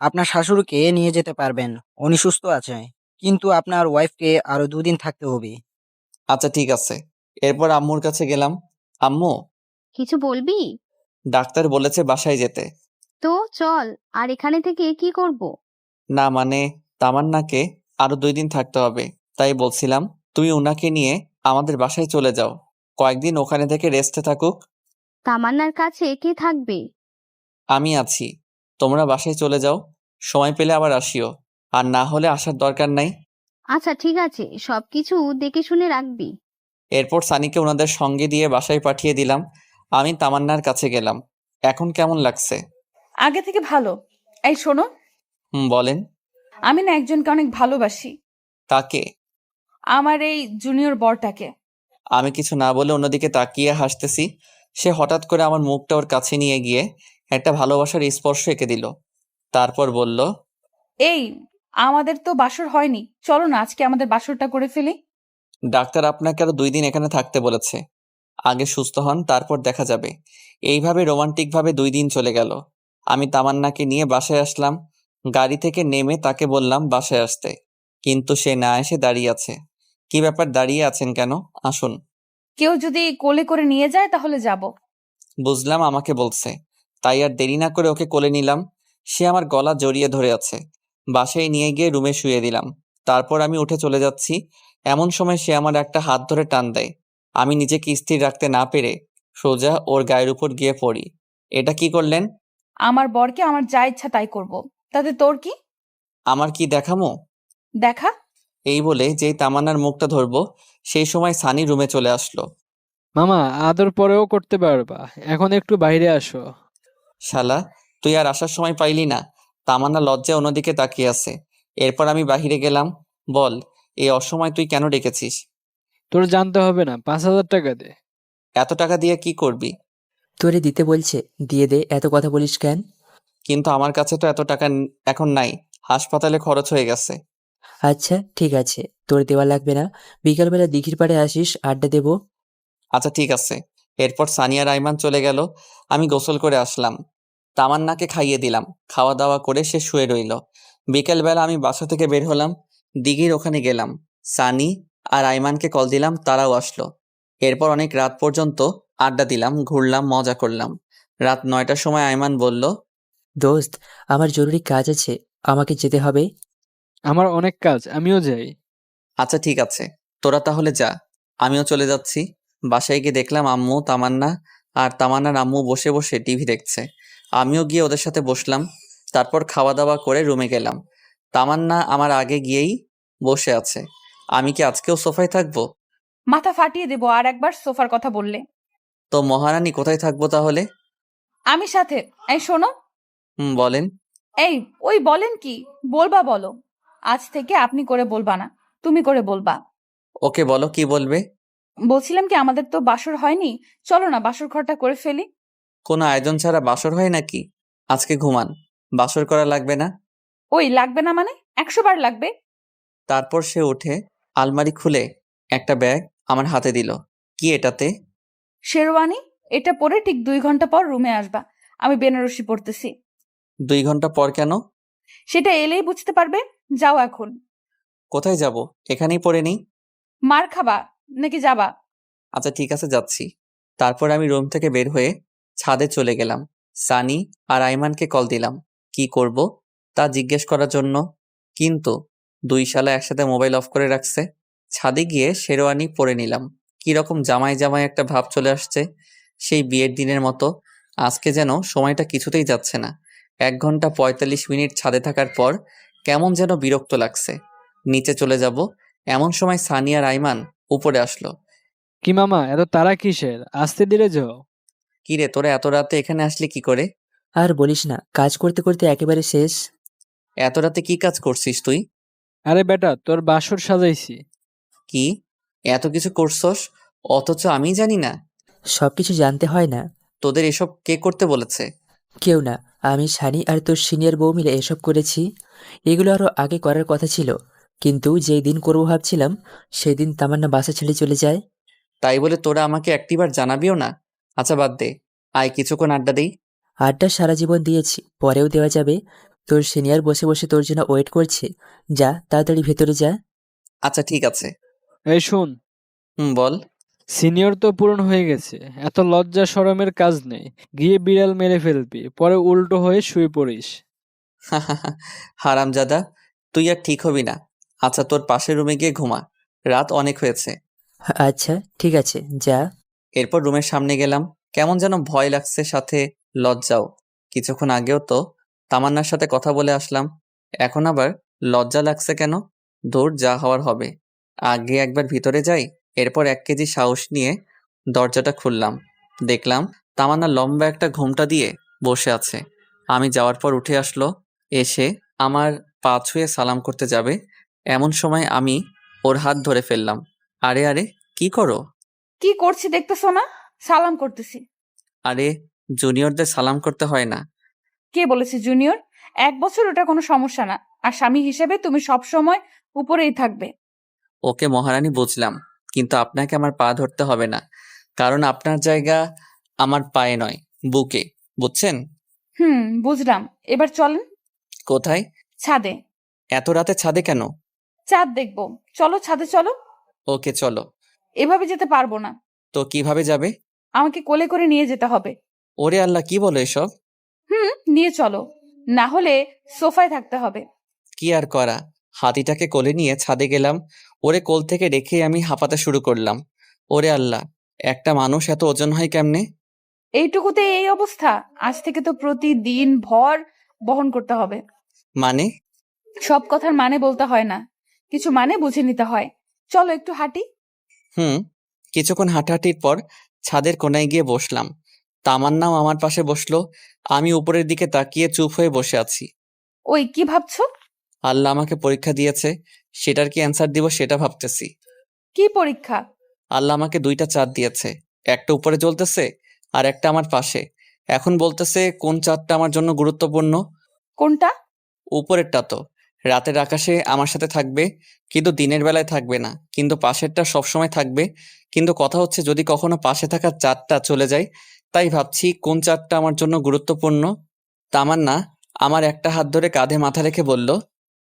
আপনার শাশুড়িকে নিয়ে যেতে পারবেন, উনি সুস্থ আছে, কিন্তু আপনার ওয়াইফকে আরো 2 দিন থাকতে হবে। আচ্ছা ঠিক আছে। এরপর আম্মুর কাছে গেলাম। আম্মু, কিছু বলবি? ডাক্তার বলেছে বাসায় যেতে। তো চল। আর এখানে থেকে কি করব? না মানে, তামান্নাকে আরো 2 দিন থাকতে হবে, তাই বলছিলাম তুমি ওনাকে নিয়ে আমাদের বাসায় চলে যাও। কয়েকদিন ওখানে থেকে রেস্টে থাকুক। তামান্নার কাছে কে থাকবে? আমি আছি। তোমরা বাসায় চলে যাও, সময় পেলে আবার আসিও। আর না হলে আসার দরকার নাই। আচ্ছা ঠিক আছে, সবকিছু দেখে শুনে রাখবি। এরপর সানিকে ওনাদের সঙ্গে দিয়ে বাসায় পাঠিয়ে দিলাম। আমি তামান্নার কাছে গেলাম। এখন কেমন লাগছে? আগে থেকে ভালো। এই শোনো, বলেন। আমি না একজনকে অনেক ভালোবাসি। কাকে? আমার এই জুনিয়র বরটাকে। আমি কিছু না বলে অন্যদিকে তাকিয়ে হাসতেছি। সে হঠাৎ করে আমার মুখটা ওর কাছে নিয়ে গিয়ে একটা ভালোবাসার স্পর্শ এঁকে দিল। তারপর বলল, এই, আমাদের তো বাসর হয়নি, চলো না আজকে আমাদের বাসরটা করে ফেলি। ডাক্তার আপনাকে আরো 2 দিন এখানে থাকতে বলেছে। আগে সুস্থ হন, তারপর দেখা যাবে। এইভাবে রোমান্টিকভাবে 2 দিন চলে গেল। আমি তামান্নাকে নিয়ে বাসায় আসলাম। গাড়ি থেকে নেমে তাকে বললাম বাসায় আসতে, কিন্তু সে না এসে দাঁড়িয়ে আছে। কি ব্যাপার, দাঁড়িয়ে আছেন কেন? আসুন। কেউ যদি কোলে করে নিয়ে যায় তাহলে যাব। বুঝলাম আমাকে বলছে, তাই আর দেরি না করে ওকে কোলে নিলাম। সে আমার গলা জড়িয়ে ধরে আছে। বাসায় নিয়ে গিয়ে রুমে শুয়ে দিলাম। তারপর আমি উঠে চলে যাচ্ছি। এমন সময় সে আমার একটা হাত ধরে টান দেয়। আমি নিজেকে স্থির রাখতে না পেরে সোজা ওর গায়ের উপর গিয়ে পড়ি। এটা কি করলেন? আমার বরকে আমার যা ইচ্ছা তাই করব, তাতে তোর কি? আমার কি দেখামো? দেখা। এই বলে যেই তামান্নার মুখটা ধরবো, সেই সময় সানি রুমে চলে আসলো। মামা, আদর পরেও করতে পারবা, এখন একটু বাইরে আসো। শালা, তুই আর আসার সময় পাইলি না? তামান্না লজ্জায় অন্যদিকে তাকিয়ে আছে। এরপর আমি বাহিরে গেলাম। বল, এই অসময় তুই কেন ডেকেছিস? তোর জানতে হবে না, 5,000 টাকা দে। এত টাকা দিয়ে কি করবি? তোরে দিতে বলছে, দিয়ে দে, এত কথা বলিস কেন? কিন্তু আমার কাছে তো এত টাকা এখন নাই। হাসপাতালে খরচ হয়ে গেছে। আচ্ছা ঠিক আছে, তোর দেওয়া লাগবে না। বিকালবেলা দিঘির পাড়ে আসিস, আড্ডা দেবো। আচ্ছা ঠিক আছে। এরপর সানিয়া রাইমান চলে গেল, আমি গোসল করে আসলাম। তামান্নাকে খাইয়ে দিলাম, খাওয়া দাওয়া করে সে শুয়ে রইল। বিকেলবেলা আমি বাসা থেকে বের হলাম, দিঘির ওখানে গেলাম। সানি আর আইমানকে কল দিলাম, তারাও আসলো। এরপর অনেক রাত পর্যন্ত আড্ডা দিলাম, ঘুরলাম, মজা করলাম। রাত 9টার সময় আইমান বলল, দোস্ত, আমার জরুরি কাজ আছে, আমাকে যেতে হবে। আমার অনেক কাজ, আমিও যাই। আচ্ছা ঠিক আছে, তোরা তাহলে যা, আমিও চলে যাচ্ছি। বাসায় গিয়ে দেখলাম আম্মু, তামান্না আর তামান্নার আম্মু বসে বসে টিভি দেখছে। আমিও গিয়ে ওদের সাথে বসলাম। তারপর খাওয়া দাওয়া করে রুমে গেলাম। তামান্না আমার আগে গিয়েই বসে আছে। আমি কি আজকেও সোফায় থাকবো? মাথা ফাটিয়ে দেবো আর একবার সোফার কথা বললে। তো মহারানী কোথায় থাকবো তাহলে? আমি সাথে। এই শোনো। বলেন। এই, ওই বলেন কি বলবা বলো। আজ থেকে আপনি করে বলবা না, তুমি করে বলবা। ওকে বলো, কি বলবে? বলছিলাম কি, আমাদের তো বাসর হয়নি, চলো না বাসর ঘরটা করে ফেলি। কোনো আয়োজন ছাড়া বাসর হয় নাকি? আজকে ঘুমান, বাসর করা লাগবে না। ওই লাগবে না মানে 100 বার লাগবে। তারপর সে উঠে আলমারি খুলে একটা ব্যাগ আমার হাতে দিল। কি এটাতে? শেরওয়ানি। এটা পরে ঠিক 2 ঘন্টা পর রুমে আসবা, আমি বেনারসি পড়তেছি। 2 ঘন্টা পর কেন? সেটা এলেই বুঝতে পারবে। যাও এখন। কোথায় যাব? এখানেই পড়ে নেই। মার খাবা নাকি যাবা? আচ্ছা ঠিক আছে, যাচ্ছি। তারপর আমি রুম থেকে বের হয়ে ছাদে চলে গেলাম। সানি আর আইমানকে কল দিলাম কি করব তা জিজ্ঞেস করার জন্য, কিন্তু 2 শালা একসাথে মোবাইল অফ করে রাখছে। ছাদে গিয়ে শেরওয়ানি পরে নিলাম। কিরকম জামাই জামাই একটা ভাব চলে আসছে, সেই বিয়ের দিনের মতো। আজকে যেন সময়টা কিছুতেই যাচ্ছে না। 1 ঘন্টা 45 মিনিট ছাদে থাকার পর কেমন যেন বিরক্ত লাগছে। নিচে চলে যাব, এমন সময় সানি আর আইমান উপরে আসলো। কি মামা, এত তাড়া কিসের? আস্তে ধীরে যাও। কিরে, তোরা এত রাতে এখানে আসলি কি করে? আর বলিস না, কাজ করতে করতে একেবারে শেষ। এত রাতে কি কাজ করছিস তুই? আরে বেটা, তোর বাসর সাজাইছি। কি এত কিছু করছস, অথচ আমি জানি না? সবকিছু জানতে হয় না। তোদের এসব কে করতে বলেছে? কেউ না, আমি সানি আর তোর সিনিয়র বউ মিলে এসব করেছি। এগুলো আরো আগে করার কথা ছিল, কিন্তু যেই দিন করবো ভাবছিলাম সেই দিন তামান্না বাসা ছেড়ে চলে যায়। তাই বলে তোরা আমাকে একটিবার জানাবিও না? আচ্ছা বাদ দে, আয় কিছুক্ষণ আড্ডা দেই। আড্ডা সারা জীবন দিয়েছি, পরেও দেওয়া যাবে। তোর সিনিয়র বসে বসে তোর জন্য ওয়েট করছে, যা তাড়াতাড়ি ভেতরে যা। আচ্ছা ঠিক আছে। এই শোন, বল। সিনিয়র তো পূরণ হয়ে গেছে, এত লজ্জা শরমের কাজ নেই। গিয়ে বিড়াল মেরে ফেলবি, পরে উল্টো হয়ে শুয়ে পড়িস। হারামজাদা, তুই আর ঠিক হবি না। আচ্ছা তোর পাশের রুমে গিয়ে ঘুমা, রাত অনেক হয়েছে। আচ্ছা ঠিক আছে, যা। এরপর রুমের সামনে গেলাম, কেমন যেন ভয় লাগছে, সাথে লজ্জাও। কিছুক্ষণ আগেও তো তামান্নার সাথে কথা বলে আসলাম, এখন আবার লজ্জা লাগছে কেন? ধুর, যা হওয়ার হবে। আগে একবার ভিতরে যাই। এরপর 1 কেজি সাহস নিয়ে দরজাটা খুললাম। দেখলাম তামান্না লম্বা একটা ঘোমটা দিয়ে বসে আছে। আমি যাওয়ার পর উঠে আসলো, এসে আমার পা ছুঁয়ে সালাম করতে যাবে, এমন সময় আমি ওর হাত ধরে ফেললাম। আরে আরে, কি করো? কি করছি দেখতেছো না? সালাম করতেছি। আরে, জুনিয়রদের সালাম করতে হয় না। কে বলেছে জুনিয়র? 1 বছর ওটা কোনো সমস্যা না, আর স্বামী হিসেবে তুমি সব সময় উপরেই থাকবে। ওকে মহারানী, বুঝলাম, কিন্তু আপনাকে আমার পা ধরতে হবে না, কারণ আপনার জায়গা আমার পায়ে নয়, বুকে, বুঝছেন? বুঝলাম। এবার চলেন। কোথায়? ছাদে। এত রাতে ছাদে কেন? চাঁদ দেখবো। চলো ছাদে চলো। ওকে চলো। এভাবে যেতে পারবো না, তো কিভাবে যাবে? আমাকে কোলে করে নিয়ে যেতে হবে। ওরে আল্লাহ, কি বলো এসব? নিয়ে চলো, না হলে সোফায় থাকতে হবে। কি আর করা, হাতিটাকে কোলে নিয়ে ছাদে গেলাম। ওরে কোল থেকে রেখে আমি হাঁপাতে শুরু করলাম। ওরে আল্লাহ, একটা মানুষ এত ওজন হয় কেমনে? এইটুকুতে এই অবস্থা? আজ থেকে তো প্রতিদিন ভর বহন করতে হবে। মানে? সব কথার মানে বলতে হয় না, কিছু মানে বুঝে নিতে হয়। চলো একটু হাঁটি। কিছুক্ষণ হাঁটাহাঁটির পর ছাদের কোনায় গিয়ে বসলাম। তামান্নাও আমার পাশে বসলো। আমি উপরের দিকে তাকিয়ে চুপ হয়ে বসে আছি। ওই কি ভাবছো? আল্লাহ আমাকে পরীক্ষা দিয়েছে, সেটার কি অ্যান্সার দিব সেটা ভাবতেছি। কি পরীক্ষা? আল্লাহ আমাকে 2টা চাঁদ দিয়েছে, একটা উপরে জ্বলতেছে আর একটা আমার পাশে। এখন বলতেছে কোন চাঁদটা আমার জন্য গুরুত্বপূর্ণ। কোনটা? উপরেরটা তো। রাতের আকাশে আমার সাথে থাকবে, কিন্তু দিনের বেলায় থাকবে না, কিন্তু পাশেরটা সবসময় থাকবে। কিন্তু কথা হচ্ছে যদি কখনো পাশে থাকা চাঁদটা চলে যায়, তাই ভাবছি কোন চাঁদটা আমার জন্য গুরুত্বপূর্ণ। তামান্না আমার একটা হাত ধরে কাঁধে মাথা রেখে বলল,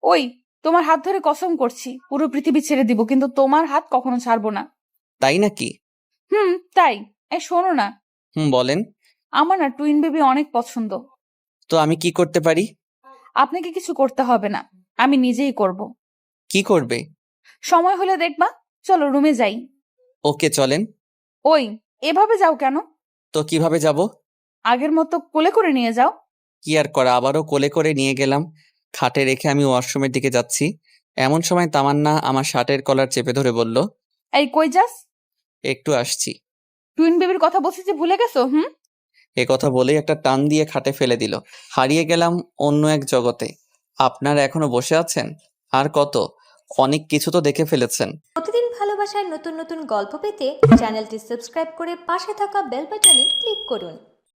ওই, তোমার হাত ধরে কসম করছি পুরো পৃথিবী ছেড়ে দিব, কিন্তু তোমার হাত কখনো ছাড়বো না। তাই নাকি? তাই। শোনো না, বলেন। আমার না টুইন বেবি অনেক পছন্দ। তো আমি কি করতে পারি? আপনাকে কিছু করতে হবে না, আমি নিজেই করব। কি করবে? সময় হলে দেখবা। চলো রুমে যাই। ওকে চলেন। ওই, এভাবে যাও কেন? তো কিভাবে যাব? আগের মতো কোলে করে নিয়ে যাও। কি আর করা, আবারও কোলে করে নিয়ে গেলাম। খাটে রেখে আমি ওয়াশরুমের দিকে যাচ্ছি। এমন সময় তামান্না আমার শার্টের কলার চেপে ধরে বলল, এই কই যাস? একটু আসছি। টুইন বেবির কথা বলছি যে ভুলে গেছো? এ কথা বলেই একটা টান দিয়ে খাটে ফেলে দিল। হারিয়ে গেলাম অন্য এক জগতে। আপনারা এখনো বসে আছেন? আর কত, অনেক কিছু তো দেখে ফেলেছেন। প্রতিদিন ভালোবাসার নতুন নতুন গল্প পেতে চ্যানেলটি সাবস্ক্রাইব করে পাশে থাকা বেল বাটনে ক্লিক করুন।